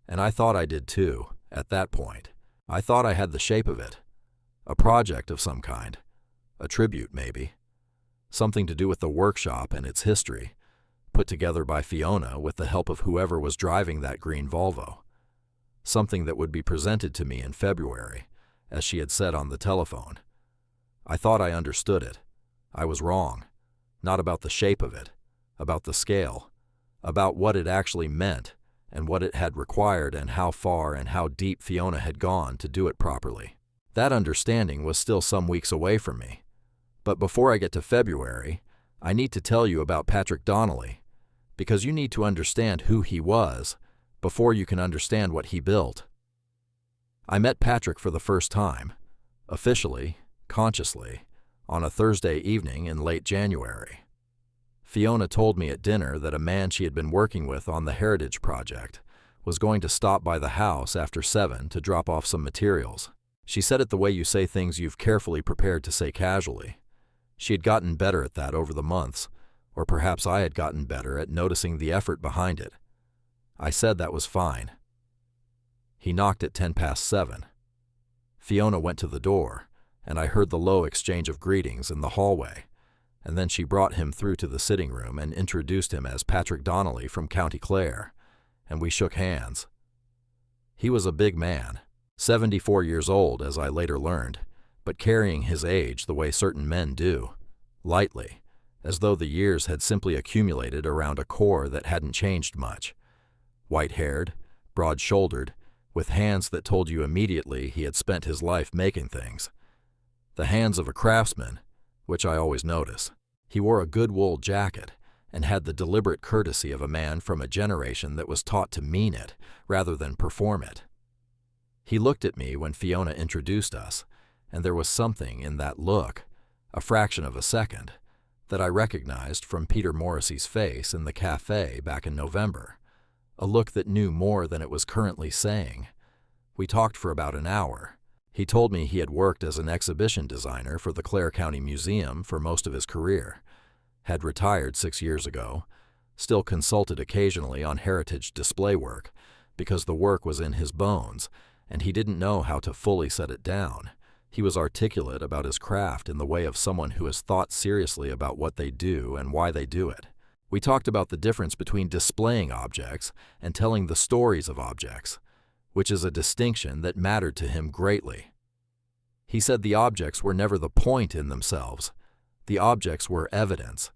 And I thought I did too, at that point. I thought I had the shape of it. A project of some kind. A tribute, maybe. Something to do with the workshop and its history, put together by Fiona with the help of whoever was driving that green Volvo. Something that would be presented to me in February, as she had said on the telephone. I thought I understood it. I was wrong. Not about the shape of it, about the scale, about what it actually meant, and what it had required and how far and how deep Fiona had gone to do it properly. That understanding was still some weeks away from me, But before I get to February, I need to tell you about Patrick Donnelly, because you need to understand who he was before you can understand what he built. I met Patrick for the first time, officially, consciously, on a Thursday evening in late January. Fiona told me at dinner that a man she had been working with on the Heritage Project was going to stop by the house after 7 to drop off some materials. She said it the way you say things you've carefully prepared to say casually. She had gotten better at that over the months, or perhaps I had gotten better at noticing the effort behind it. I said that was fine. He knocked at 7:10. Fiona went to the door, and I heard the low exchange of greetings in the hallway, and then she brought him through to the sitting room and introduced him as Patrick Donnelly from County Clare, and we shook hands. He was a big man, 74 years old as I later learned, but carrying his age the way certain men do, lightly, as though the years had simply accumulated around a core that hadn't changed much. White-haired, broad-shouldered, with hands that told you immediately he had spent his life making things. The hands of a craftsman, which I always notice. He wore a good wool jacket and had the deliberate courtesy of a man from a generation that was taught to mean it rather than perform it. He looked at me when Fiona introduced us, and there was something in that look, a fraction of a second, that I recognized from Peter Morrissey's face in the cafe back in November, a look that knew more than it was currently saying. We talked for about an hour. He told me he had worked as an exhibition designer for the Clare County Museum for most of his career, had retired 6 years ago, still consulted occasionally on heritage display work because the work was in his bones and he didn't know how to fully set it down. He was articulate about his craft in the way of someone who has thought seriously about what they do and why they do it. We talked about the difference between displaying objects and telling the stories of objects, which is a distinction that mattered to him greatly. He said the objects were never the point in themselves. The objects were evidence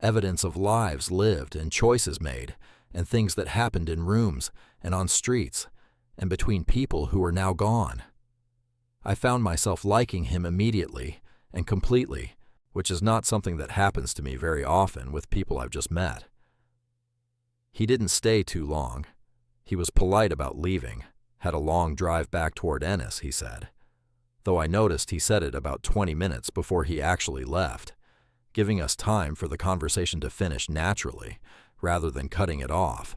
of lives lived and choices made, and things that happened in rooms and on streets and between people who are now gone. I found myself liking him immediately and completely, which is not something that happens to me very often with people I've just met. He didn't stay too long. He was polite about leaving, had a long drive back toward Ennis, he said, though I noticed he said it about 20 minutes before he actually left, giving us time for the conversation to finish naturally, rather than cutting it off.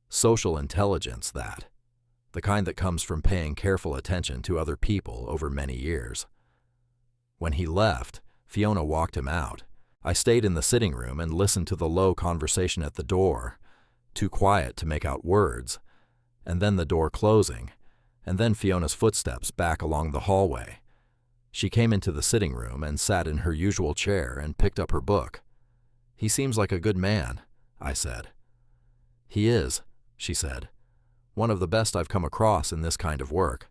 Social intelligence, that. The kind that comes from paying careful attention to other people over many years. When he left, Fiona walked him out. I stayed in the sitting room and listened to the low conversation at the door, too quiet to make out words, and then the door closing, and then Fiona's footsteps back along the hallway. She came into the sitting room and sat in her usual chair and picked up her book. "He seems like a good man," I said. "He is," she said. "One of the best I've come across in this kind of work."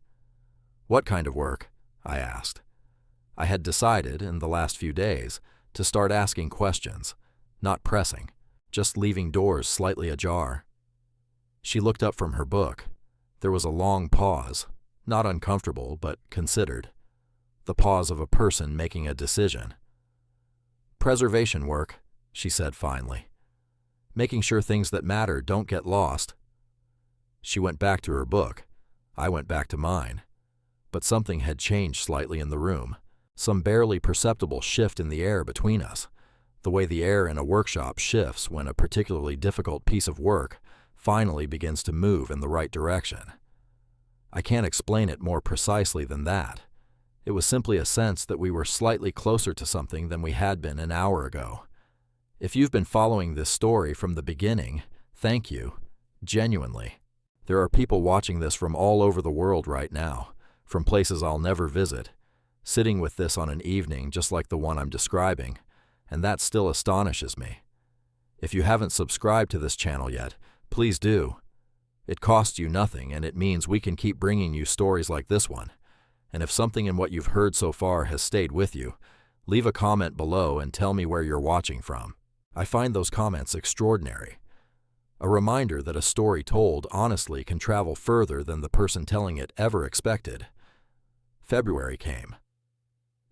"What kind of work?" I asked. I had decided, in the last few days, to start asking questions, not pressing, just leaving doors slightly ajar. She looked up from her book. There was a long pause, not uncomfortable, but considered. The pause of a person making a decision. "Preservation work," she said finally. "Making sure things that matter don't get lost." She went back to her book. I went back to mine. But something had changed slightly in the room, some barely perceptible shift in the air between us, the way the air in a workshop shifts when a particularly difficult piece of work finally begins to move in the right direction. I can't explain it more precisely than that. It was simply a sense that we were slightly closer to something than we had been an hour ago. If you've been following this story from the beginning, thank you, genuinely. There are people watching this from all over the world right now, from places I'll never visit, sitting with this on an evening just like the one I'm describing, and that still astonishes me. If you haven't subscribed to this channel yet, please do. It costs you nothing, and it means we can keep bringing you stories like this one. And if something in what you've heard so far has stayed with you, leave a comment below and tell me where you're watching from. I find those comments extraordinary. A reminder that a story told honestly can travel further than the person telling it ever expected. February came.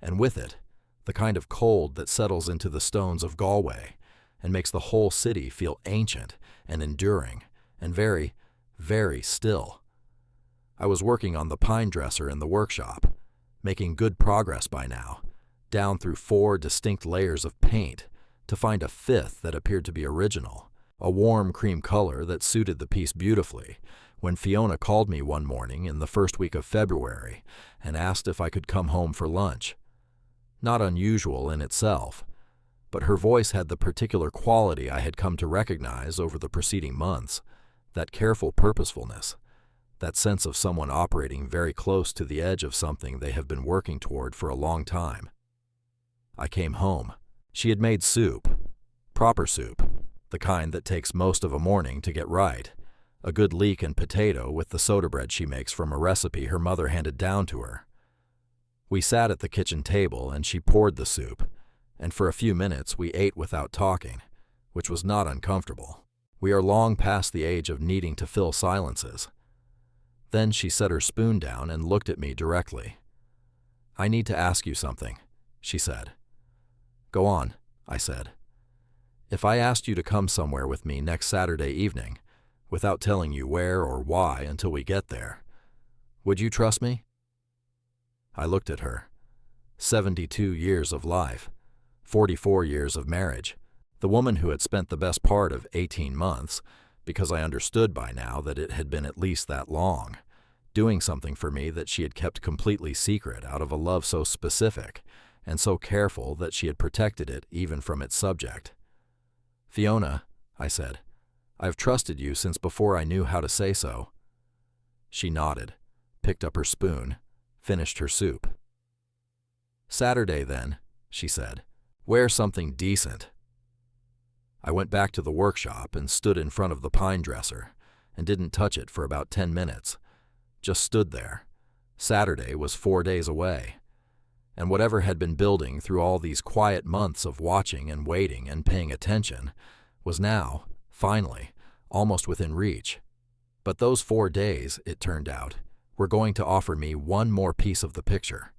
And with it, the kind of cold that settles into the stones of Galway and makes the whole city feel ancient and enduring and very, very still. I was working on the pine dresser in the workshop, making good progress by now, down through 4 distinct layers of paint to find a 5th that appeared to be original, a warm cream color that suited the piece beautifully, when Fiona called me one morning in the first week of February and asked if I could come home for lunch. Not unusual in itself, but her voice had the particular quality I had come to recognize over the preceding months, that careful purposefulness, that sense of someone operating very close to the edge of something they have been working toward for a long time. I came home. She had made soup, proper soup, the kind that takes most of a morning to get right, a good leek and potato with the soda bread she makes from a recipe her mother handed down to her. We sat at the kitchen table and she poured the soup, and for a few minutes we ate without talking, which was not uncomfortable. We are long past the age of needing to fill silences. Then she set her spoon down and looked at me directly. "I need to ask you something," she said. "Go on," I said. "If I asked you to come somewhere with me next Saturday evening, without telling you where or why until we get there, would you trust me?" I looked at her. 72 years of life, 44 years of marriage, the woman who had spent the best part of 18 months, because I understood by now that it had been at least that long, doing something for me that she had kept completely secret out of a love so specific and so careful that she had protected it even from its subject. "Fiona," I said, "I've trusted you since before I knew how to say so." She nodded, picked up her spoon, finished her soup. "Saturday, then," she said. "Wear something decent." I went back to the workshop and stood in front of the pine dresser and didn't touch it for about 10 minutes. Just stood there. Saturday was 4 days away. And whatever had been building through all these quiet months of watching and waiting and paying attention was now, finally, almost within reach. But those 4 days, it turned out, were going to offer me one more piece of the picture,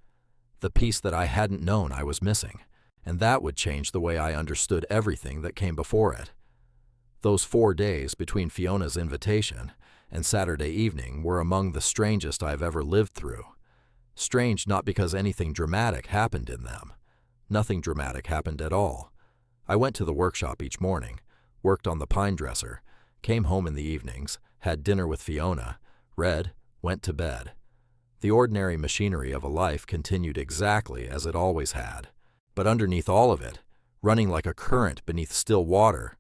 the piece that I hadn't known I was missing, and that would change the way I understood everything that came before it. Those 4 days between Fiona's invitation and Saturday evening were among the strangest I've ever lived through. Strange not because anything dramatic happened in them. Nothing dramatic happened at all. I went to the workshop each morning, worked on the pine dresser, came home in the evenings, had dinner with Fiona, read, went to bed. The ordinary machinery of a life continued exactly as it always had. But underneath all of it, running like a current beneath still water,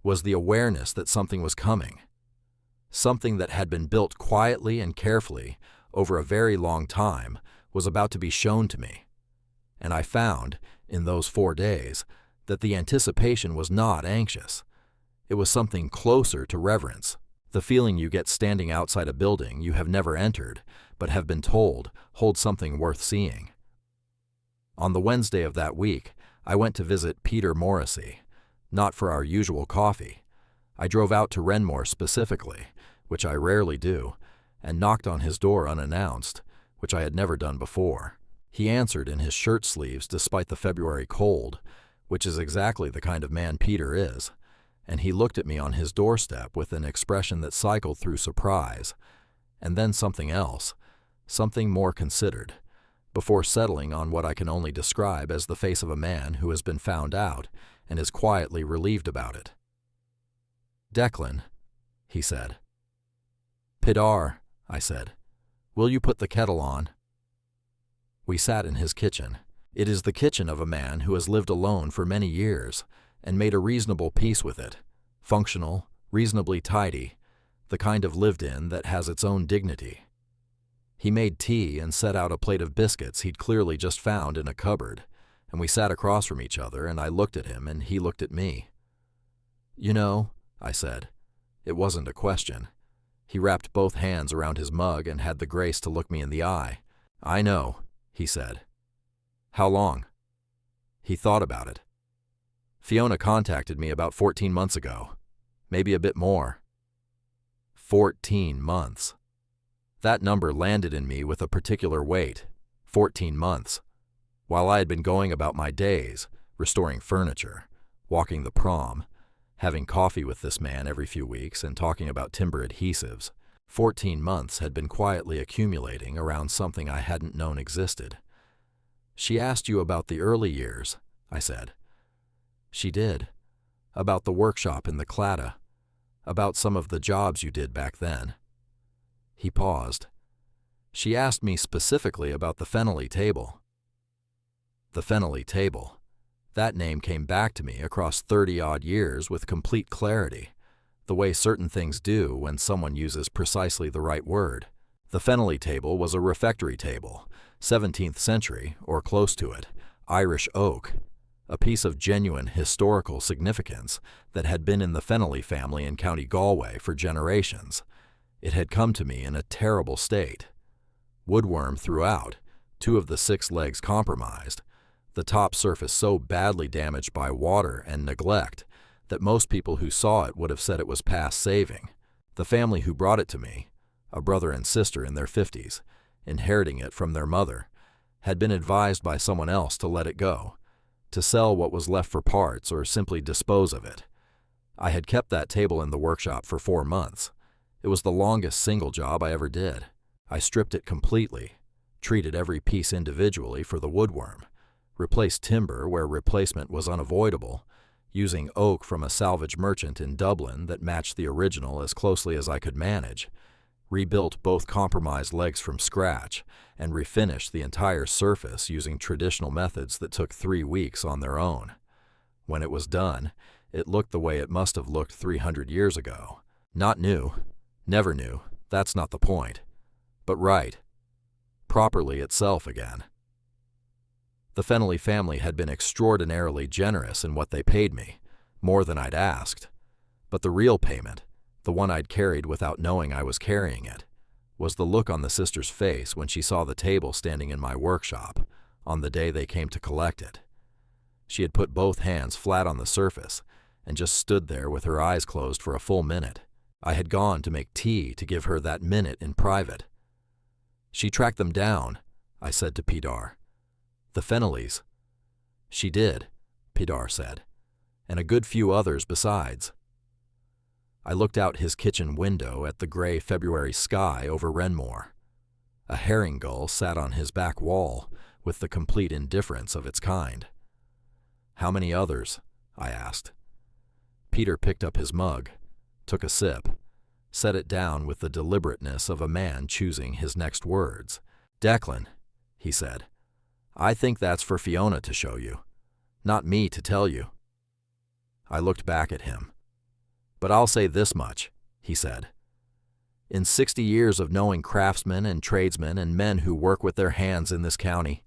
was the awareness that something was coming. Something that had been built quietly and carefully over a very long time was about to be shown to me. And I found, in those 4 days, that the anticipation was not anxious. It was something closer to reverence, the feeling you get standing outside a building you have never entered, but have been told holds something worth seeing. On the Wednesday of that week, I went to visit Peter Morrissey, not for our usual coffee. I drove out to Renmore specifically, which I rarely do, and knocked on his door unannounced, which I had never done before. He answered in his shirt sleeves despite the February cold, which is exactly the kind of man Peter is, and he looked at me on his doorstep with an expression that cycled through surprise, and then something else, something more considered, before settling on what I can only describe as the face of a man who has been found out and is quietly relieved about it. "Declan," he said. "Pidar," I said. "Will you put the kettle on?" We sat in his kitchen. It is the kitchen of a man who has lived alone for many years and made a reasonable peace with it, functional, reasonably tidy, the kind of lived-in that has its own dignity. He made tea and set out a plate of biscuits he'd clearly just found in a cupboard, and we sat across from each other, and I looked at him and he looked at me. "You know," I said. It wasn't a question. He wrapped both hands around his mug and had the grace to look me in the eye. "I know," he said. "How long?" He thought about it. "Fiona contacted me about 14 months ago. Maybe a bit more." 14 months. That number landed in me with a particular weight. 14 months. While I had been going about my days, restoring furniture, walking the prom, having coffee with this man every few weeks, and talking about timber adhesives, 14 months had been quietly accumulating around something I hadn't known existed. "She asked you about the early years," I said. "She did. About the workshop in the Claddagh. About some of the jobs you did back then." He paused. "She asked me specifically about the Fennelly table." The Fennelly table. That name came back to me across 30-odd years with complete clarity, the way certain things do when someone uses precisely the right word. The Fennelly table was a refectory table, 17th century, or close to it, Irish oak, a piece of genuine historical significance that had been in the Fennelly family in County Galway for generations. It had come to me in a terrible state. Woodworm throughout, 2 of the 6 legs compromised, the top surface so badly damaged by water and neglect that most people who saw it would have said it was past saving. The family who brought it to me, a brother and sister in their 50s, inheriting it from their mother, had been advised by someone else to let it go, to sell what was left for parts or simply dispose of it. I had kept that table in the workshop for 4 months. It was the longest single job I ever did. I stripped it completely, treated every piece individually for the woodworm, replaced timber where replacement was unavoidable, using oak from a salvage merchant in Dublin that matched the original as closely as I could manage, rebuilt both compromised legs from scratch, and refinished the entire surface using traditional methods that took 3 weeks on their own. When it was done, it looked the way it must have looked 300 years ago. Not new, never new, that's not the point, but right, properly itself again. The Fennelly family had been extraordinarily generous in what they paid me, more than I'd asked. But the real payment, the one I'd carried without knowing I was carrying it, was the look on the sister's face when she saw the table standing in my workshop on the day they came to collect it. She had put both hands flat on the surface and just stood there with her eyes closed for a full minute. I had gone to make tea to give her that minute in private. "She tracked them down," I said to Pidar. "The Fennellys." "She did," Pidar said, "and a good few others besides." I looked out his kitchen window at the gray February sky over Renmore. A herring gull sat on his back wall with the complete indifference of its kind. "How many others?" I asked. Peter picked up his mug, took a sip, set it down with the deliberateness of a man choosing his next words. "Declan," he said, "I think that's for Fiona to show you, not me to tell you." I looked back at him. "But I'll say this much," he said. "In 60 years of knowing craftsmen and tradesmen and men who work with their hands in this county,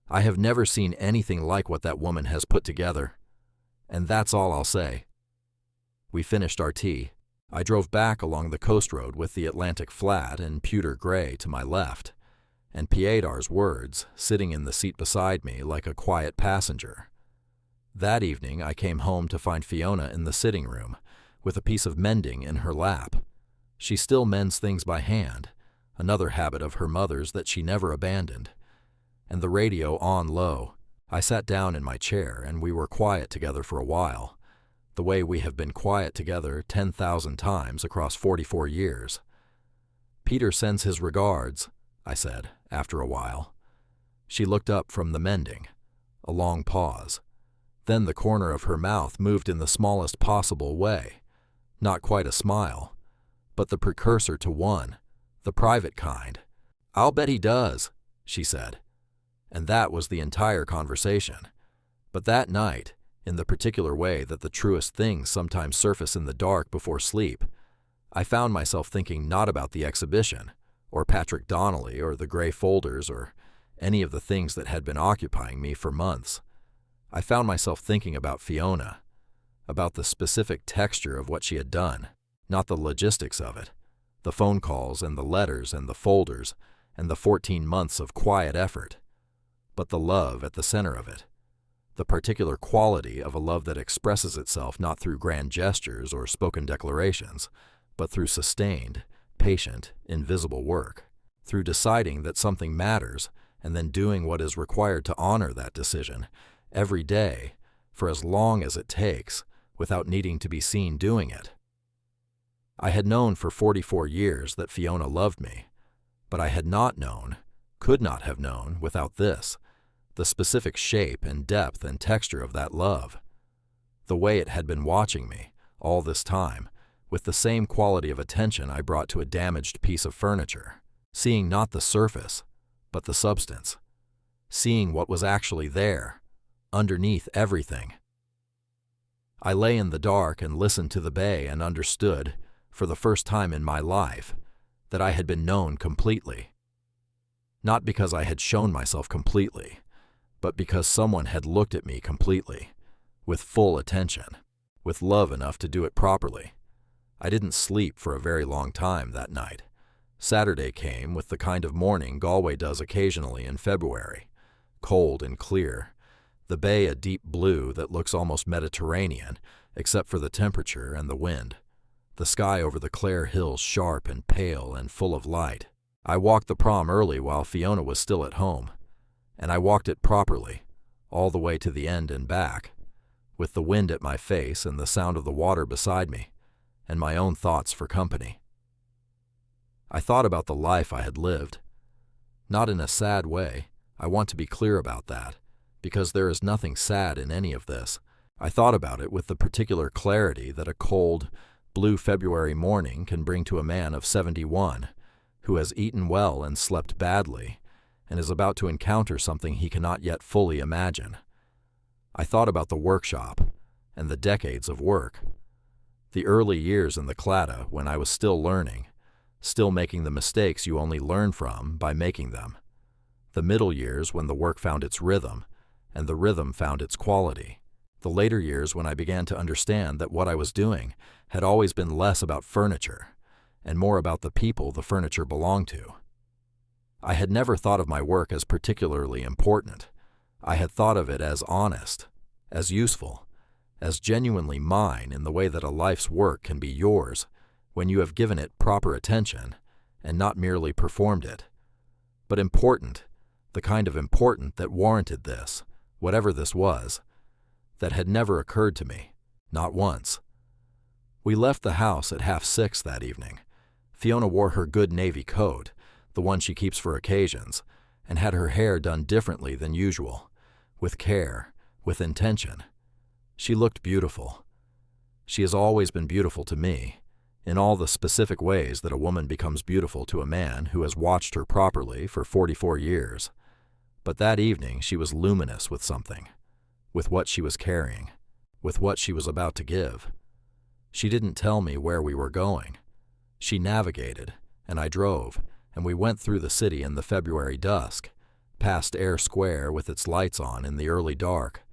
I have never seen anything like what that woman has put together. And that's all I'll say." We finished our tea. I drove back along the coast road with the Atlantic flat and pewter gray to my left, and Piedar's words sitting in the seat beside me like a quiet passenger. That evening I came home to find Fiona in the sitting room, with a piece of mending in her lap. She still mends things by hand, another habit of her mother's that she never abandoned, and the radio on low. I sat down in my chair and we were quiet together for a while, the way we have been quiet together 10,000 times across 44 years. "Peter sends his regards," I said, after a while. She looked up from the mending. A long pause. Then the corner of her mouth moved in the smallest possible way. Not quite a smile, but the precursor to one, the private kind. "I'll bet he does," she said. And that was the entire conversation. But that night, in the particular way that the truest things sometimes surface in the dark before sleep, I found myself thinking not about the exhibition, or Patrick Donnelly, or the gray folders, or any of the things that had been occupying me for months. I found myself thinking about Fiona, about the specific texture of what she had done, not the logistics of it, the phone calls and the letters and the folders and the 14 months of quiet effort, but the love at the center of it, the particular quality of a love that expresses itself not through grand gestures or spoken declarations, but through sustained, patient, invisible work, through deciding that something matters and then doing what is required to honor that decision every day for as long as it takes without needing to be seen doing it. I had known for 44 years that Fiona loved me, but I had not known, could not have known without this, the specific shape and depth and texture of that love. The way it had been watching me all this time, with the same quality of attention I brought to a damaged piece of furniture, seeing not the surface, but the substance, seeing what was actually there, underneath everything. I lay in the dark and listened to the bay and understood, for the first time in my life, that I had been known completely. Not because I had shown myself completely, but because someone had looked at me completely, with full attention, with love enough to do it properly. I didn't sleep for a very long time that night. Saturday came with the kind of morning Galway does occasionally in February, cold and clear, the bay a deep blue that looks almost Mediterranean except for the temperature and the wind, the sky over the Clare Hills sharp and pale and full of light. I walked the prom early while Fiona was still at home, and I walked it properly, all the way to the end and back, with the wind at my face and the sound of the water beside me, and my own thoughts for company. I thought about the life I had lived. Not in a sad way, I want to be clear about that, because there is nothing sad in any of this. I thought about it with the particular clarity that a cold, blue February morning can bring to a man of 71, who has eaten well and slept badly, and is about to encounter something he cannot yet fully imagine. I thought about the workshop, and the decades of work. The early years in the Claddagh when I was still learning, still making the mistakes you only learn from by making them. The middle years when the work found its rhythm, and the rhythm found its quality. The later years when I began to understand that what I was doing had always been less about furniture, and more about the people the furniture belonged to. I had never thought of my work as particularly important. I had thought of it as honest, as useful, as genuinely mine in the way that a life's work can be yours when you have given it proper attention and not merely performed it. But important, the kind of important that warranted this, whatever this was, that had never occurred to me, not once. We left the house at 6:30 that evening. Fiona wore her good navy coat, the one she keeps for occasions, and had her hair done differently than usual, with care, with intention. She looked beautiful. She has always been beautiful to me, in all the specific ways that a woman becomes beautiful to a man who has watched her properly for 44 years. But that evening she was luminous with something, with what she was carrying, with what she was about to give. She didn't tell me where we were going. She navigated, and I drove, and we went through the city in the February dusk, past Eyre Square with its lights on in the early dark,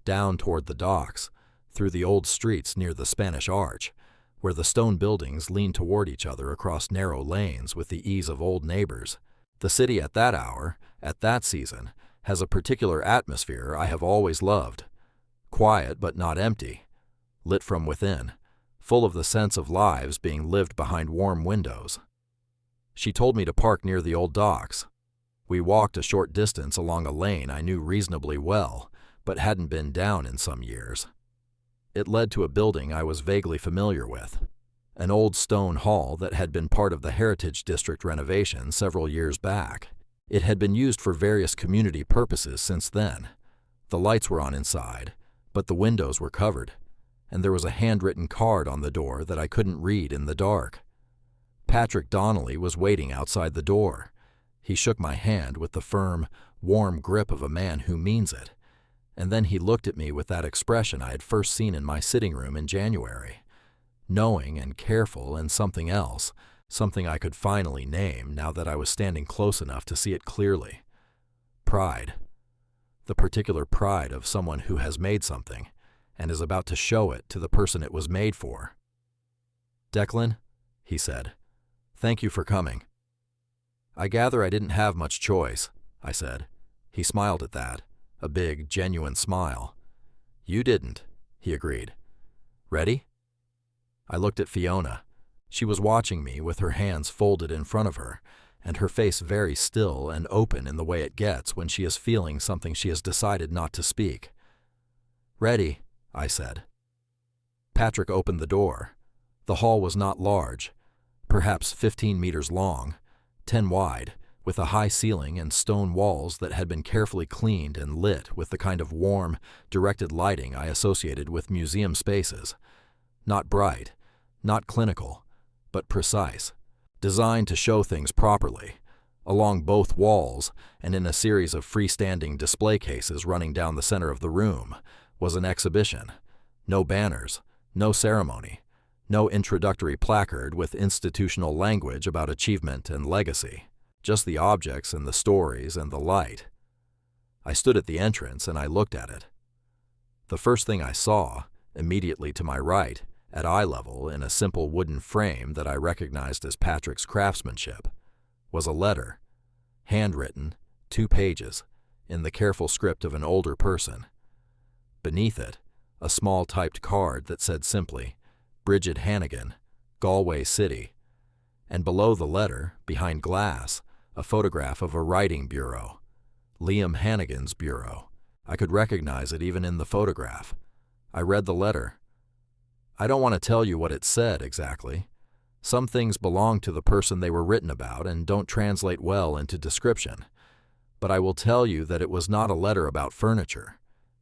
down toward the docks, through the old streets near the Spanish Arch, where the stone buildings lean toward each other across narrow lanes with the ease of old neighbors. The city at that hour, at that season, has a particular atmosphere I have always loved. Quiet but not empty, lit from within, full of the sense of lives being lived behind warm windows. She told me to park near the old docks. We walked a short distance along a lane I knew reasonably well, but hadn't been down in some years. It led to a building I was vaguely familiar with, an old stone hall that had been part of the Heritage District renovation several years back. It had been used for various community purposes since then. The lights were on inside, but the windows were covered, and there was a handwritten card on the door that I couldn't read in the dark. Patrick Donnelly was waiting outside the door. He shook my hand with the firm, warm grip of a man who means it, and then he looked at me with that expression I had first seen in my sitting room in January, knowing and careful and something else, something I could finally name now that I was standing close enough to see it clearly. Pride. The particular pride of someone who has made something and is about to show it to the person it was made for. "Declan," he said, "thank you for coming." "I gather I didn't have much choice," I said. He smiled at that, a big, genuine smile. "You didn't," he agreed. "Ready?" I looked at Fiona. She was watching me with her hands folded in front of her, and her face very still and open in the way it gets when she is feeling something she has decided not to speak. "Ready," I said. Patrick opened the door. The hall was not large, perhaps 15 meters long, 10 wide, with a high ceiling and stone walls that had been carefully cleaned and lit with the kind of warm, directed lighting I associated with museum spaces. Not bright, not clinical, but precise, designed to show things properly. Along both walls, and in a series of freestanding display cases running down the center of the room, was an exhibition. No banners, no ceremony, no introductory placard with institutional language about achievement and legacy. Just the objects and the stories and the light. I stood at the entrance and I looked at it. The first thing I saw, immediately to my right, at eye level in a simple wooden frame that I recognized as Patrick's craftsmanship, was a letter, handwritten, 2 pages, in the careful script of an older person. Beneath it, a small typed card that said simply, "Bridget Hannigan, Galway City," and below the letter, behind glass, a photograph of a writing bureau, Liam Hannigan's bureau. I could recognize it even in the photograph. I read the letter. I don't want to tell you what it said exactly. Some things belong to the person they were written about and don't translate well into description. But I will tell you that it was not a letter about furniture.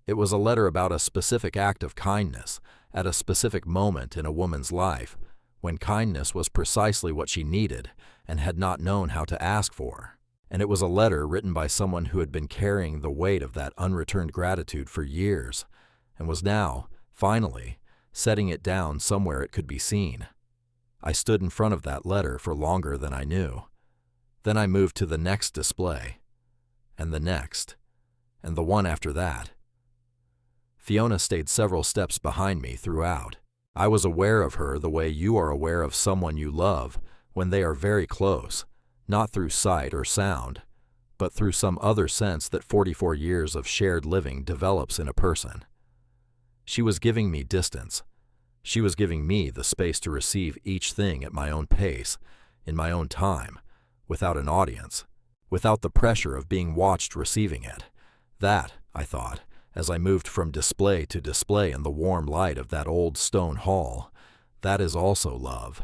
It was a letter about a specific act of kindness at a specific moment in a woman's life, when kindness was precisely what she needed and had not known how to ask for. And it was a letter written by someone who had been carrying the weight of that unreturned gratitude for years, and was now, finally, setting it down somewhere it could be seen. I stood in front of that letter for longer than I knew. Then I moved to the next display, and the next, and the one after that. Fiona stayed several steps behind me throughout. I was aware of her the way you are aware of someone you love when they are very close, not through sight or sound, but through some other sense that 44 years of shared living develops in a person. She was giving me distance. She was giving me the space to receive each thing at my own pace, in my own time, without an audience, without the pressure of being watched receiving it. That, I thought, as I moved from display to display in the warm light of that old stone hall, that is also love,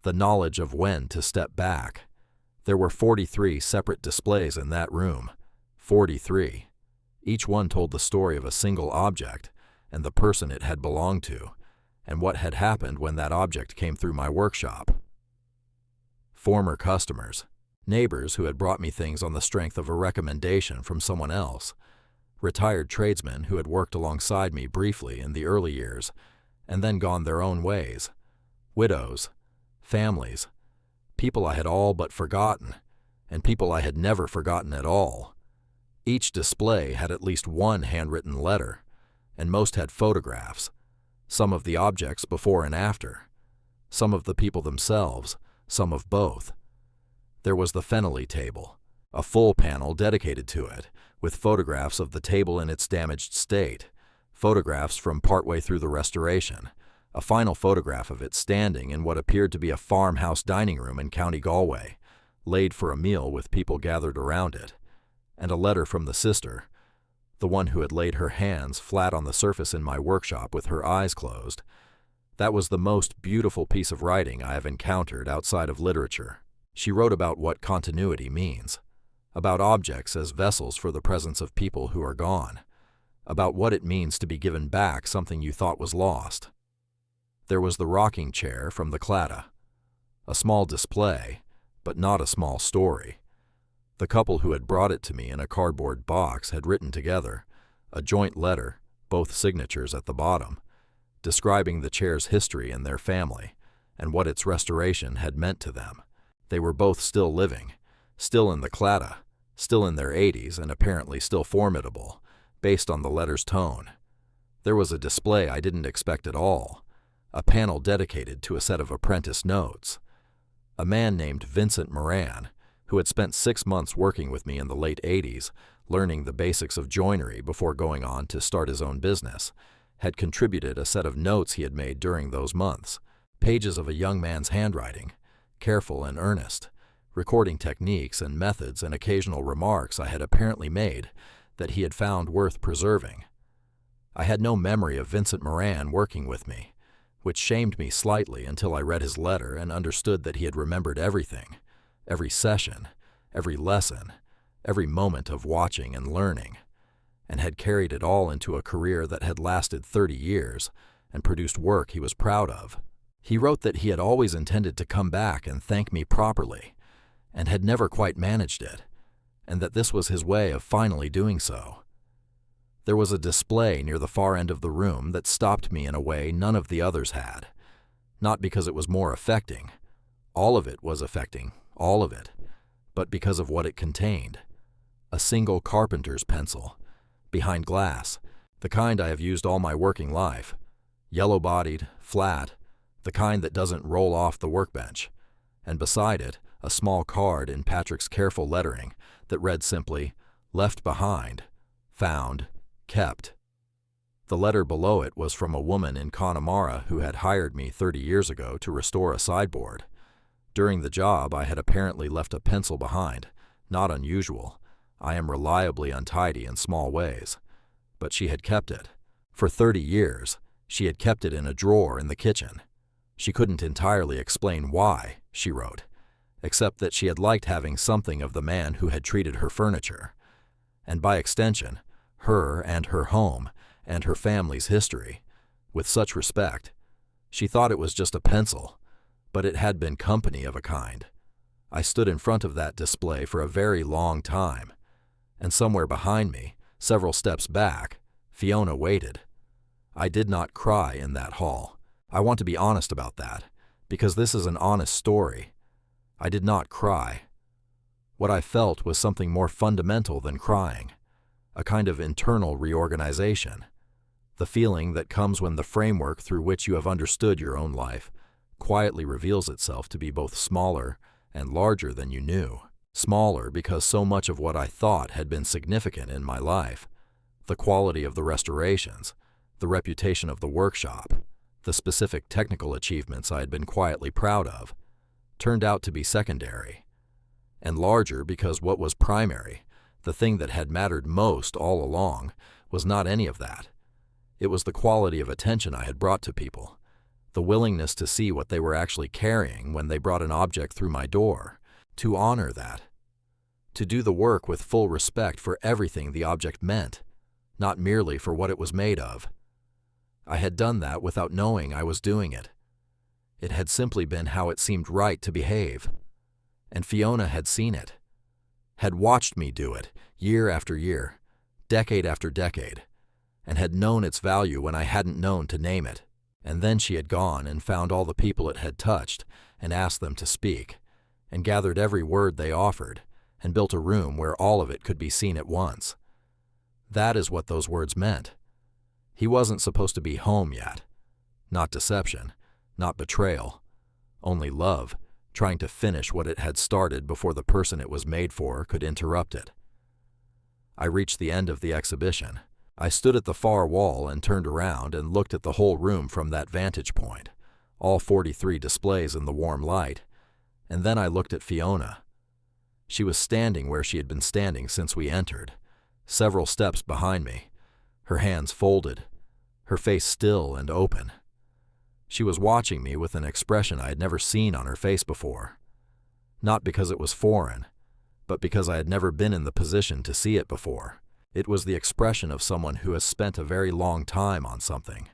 the knowledge of when to step back. There were 43 separate displays in that room, 43. Each one told the story of a single object and the person it had belonged to, and what had happened when that object came through my workshop. Former customers, neighbors who had brought me things on the strength of a recommendation from someone else, retired tradesmen who had worked alongside me briefly in the early years and then gone their own ways, widows, families, people I had all but forgotten, and people I had never forgotten at all. Each display had at least one handwritten letter, and most had photographs, some of the objects before and after, some of the people themselves, some of both. There was the Fennelly table, a full panel dedicated to it, with photographs of the table in its damaged state, photographs from partway through the restoration, a final photograph of it standing in what appeared to be a farmhouse dining room in County Galway, laid for a meal with people gathered around it, and a letter from the sister, the one who had laid her hands flat on the surface in my workshop with her eyes closed. That was the most beautiful piece of writing I have encountered outside of literature. She wrote about what continuity means, about objects as vessels for the presence of people who are gone, about what it means to be given back something you thought was lost. There was the rocking chair from the Claddagh, a small display, but not a small story. The couple who had brought it to me in a cardboard box had written together a joint letter, both signatures at the bottom, describing the chair's history in their family and what its restoration had meant to them. They were both still living, still in the Claddagh, still in their 80s and apparently still formidable, based on the letter's tone. There was a display I didn't expect at all, a panel dedicated to a set of apprentice notes. A man named Vincent Moran, who had spent 6 months working with me in the late 80s, learning the basics of joinery before going on to start his own business, had contributed a set of notes he had made during those months, pages of a young man's handwriting, careful and earnest, recording techniques and methods and occasional remarks I had apparently made that he had found worth preserving. I had no memory of Vincent Moran working with me, which shamed me slightly until I read his letter and understood that he had remembered everything, every session, every lesson, every moment of watching and learning, and had carried it all into a career that had lasted 30 years and produced work he was proud of. He wrote that he had always intended to come back and thank me properly, and had never quite managed it, and that this was his way of finally doing so. There was a display near the far end of the room that stopped me in a way none of the others had, not because it was more affecting. All of it was affecting, all of it, but because of what it contained. A single carpenter's pencil, behind glass, the kind I have used all my working life, yellow-bodied, flat, the kind that doesn't roll off the workbench, and beside it, a small card in Patrick's careful lettering that read simply, "Left behind, found, kept." The letter below it was from a woman in Connemara who had hired me 30 years ago to restore a sideboard. During the job, I had apparently left a pencil behind, not unusual. I am reliably untidy in small ways. But she had kept it. For 30 years, she had kept it in a drawer in the kitchen. She couldn't entirely explain why, she wrote, except that she had liked having something of the man who had treated her furniture, and by extension, her and her home and her family's history, with such respect. She thought it was just a pencil, but it had been company of a kind. I stood in front of that display for a very long time, and somewhere behind me, several steps back, Fiona waited. I did not cry in that hall. I want to be honest about that, because this is an honest story. I did not cry. What I felt was something more fundamental than crying, a kind of internal reorganization, the feeling that comes when the framework through which you have understood your own life quietly reveals itself to be both smaller and larger than you knew. Smaller because so much of what I thought had been significant in my life, the quality of the restorations, the reputation of the workshop, the specific technical achievements I had been quietly proud of, turned out to be secondary, and larger because what was primary, the thing that had mattered most all along, was not any of that. It was the quality of attention I had brought to people, the willingness to see what they were actually carrying when they brought an object through my door, to honor that, to do the work with full respect for everything the object meant, not merely for what it was made of. I had done that without knowing I was doing it. It had simply been how it seemed right to behave. And Fiona had seen it, had watched me do it year after year, decade after decade, and had known its value when I hadn't known to name it. And then she had gone and found all the people it had touched and asked them to speak, and gathered every word they offered, and built a room where all of it could be seen at once. That is what those words meant. He wasn't supposed to be home yet. Not deception, not betrayal, only love, trying to finish what it had started before the person it was made for could interrupt it. I reached the end of the exhibition. I stood at the far wall and turned around and looked at the whole room from that vantage point, all 43 displays in the warm light, and then I looked at Fiona. She was standing where she had been standing since we entered, several steps behind me, her hands folded, her face still and open. She was watching me with an expression I had never seen on her face before, not because it was foreign, but because I had never been in the position to see it before. It was the expression of someone who has spent a very long time on something,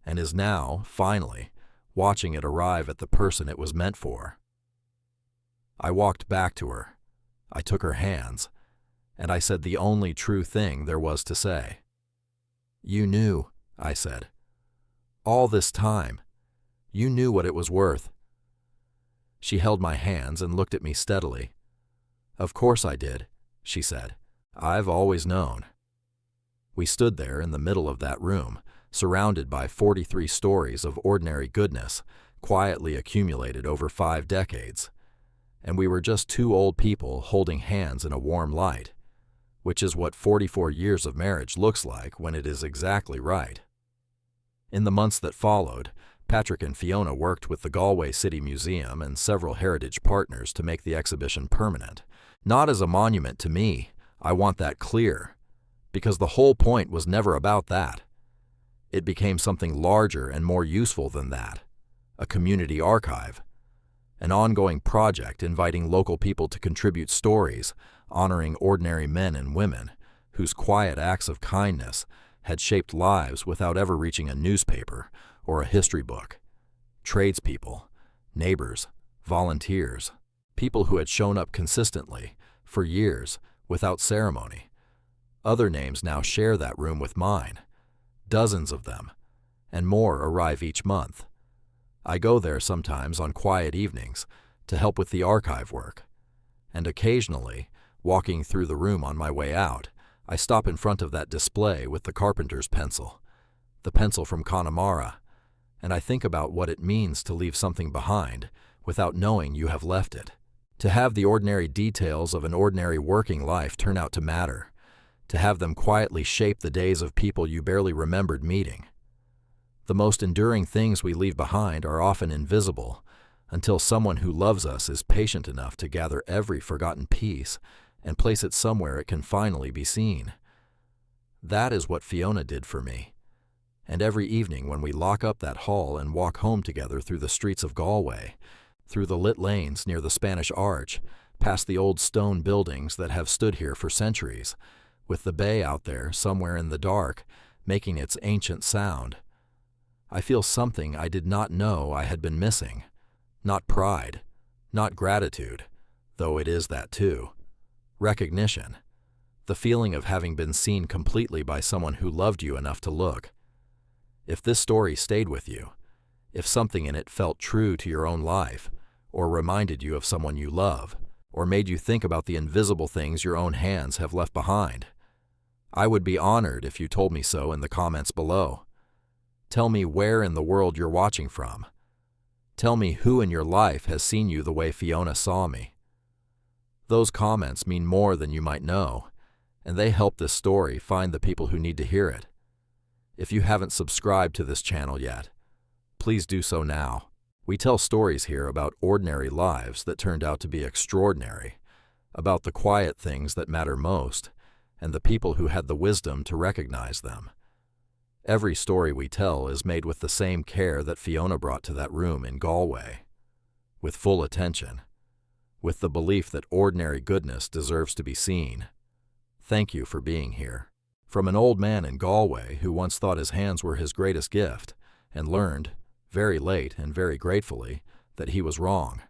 and is now, finally, watching it arrive at the person it was meant for. I walked back to her. I took her hands, and I said the only true thing there was to say. "You knew," I said. "All this time. You knew what it was worth." She held my hands and looked at me steadily. "Of course I did," she said. "I've always known." We stood there in the middle of that room, surrounded by 43 stories of ordinary goodness, quietly accumulated over 5 decades, and we were just 2 old people holding hands in a warm light, which is what 44 years of marriage looks like when it is exactly right. In the months that followed, Patrick and Fiona worked with the Galway City Museum and several heritage partners to make the exhibition permanent. Not as a monument to me, I want that clear, because the whole point was never about that. It became something larger and more useful than that, a community archive, an ongoing project inviting local people to contribute stories, honoring ordinary men and women whose quiet acts of kindness had shaped lives without ever reaching a newspaper or a history book. Tradespeople, neighbors, volunteers, people who had shown up consistently, for years, without ceremony. Other names now share that room with mine. Dozens of them, and more arrive each month. I go there sometimes on quiet evenings to help with the archive work, and occasionally, walking through the room on my way out, I stop in front of that display with the carpenter's pencil, the pencil from Connemara, and I think about what it means to leave something behind without knowing you have left it. To have the ordinary details of an ordinary working life turn out to matter, to have them quietly shape the days of people you barely remembered meeting. The most enduring things we leave behind are often invisible until someone who loves us is patient enough to gather every forgotten piece and place it somewhere it can finally be seen. That is what Fiona did for me. And every evening when we lock up that hall and walk home together through the streets of Galway, through the lit lanes near the Spanish Arch, past the old stone buildings that have stood here for centuries, with the bay out there somewhere in the dark, making its ancient sound, I feel something I did not know I had been missing. Not pride, not gratitude, though it is that too. Recognition, the feeling of having been seen completely by someone who loved you enough to look. If this story stayed with you, if something in it felt true to your own life, or reminded you of someone you love, or made you think about the invisible things your own hands have left behind, I would be honored if you told me so in the comments below. Tell me where in the world you're watching from. Tell me who in your life has seen you the way Fiona saw me. Those comments mean more than you might know, and they help this story find the people who need to hear it. If you haven't subscribed to this channel yet, please do so now. We tell stories here about ordinary lives that turned out to be extraordinary, about the quiet things that matter most, and the people who had the wisdom to recognize them. Every story we tell is made with the same care that Fiona brought to that room in Galway, with full attention, with the belief that ordinary goodness deserves to be seen. Thank you for being here. From an old man in Galway who once thought his hands were his greatest gift and learned, very late and very gratefully, that he was wrong.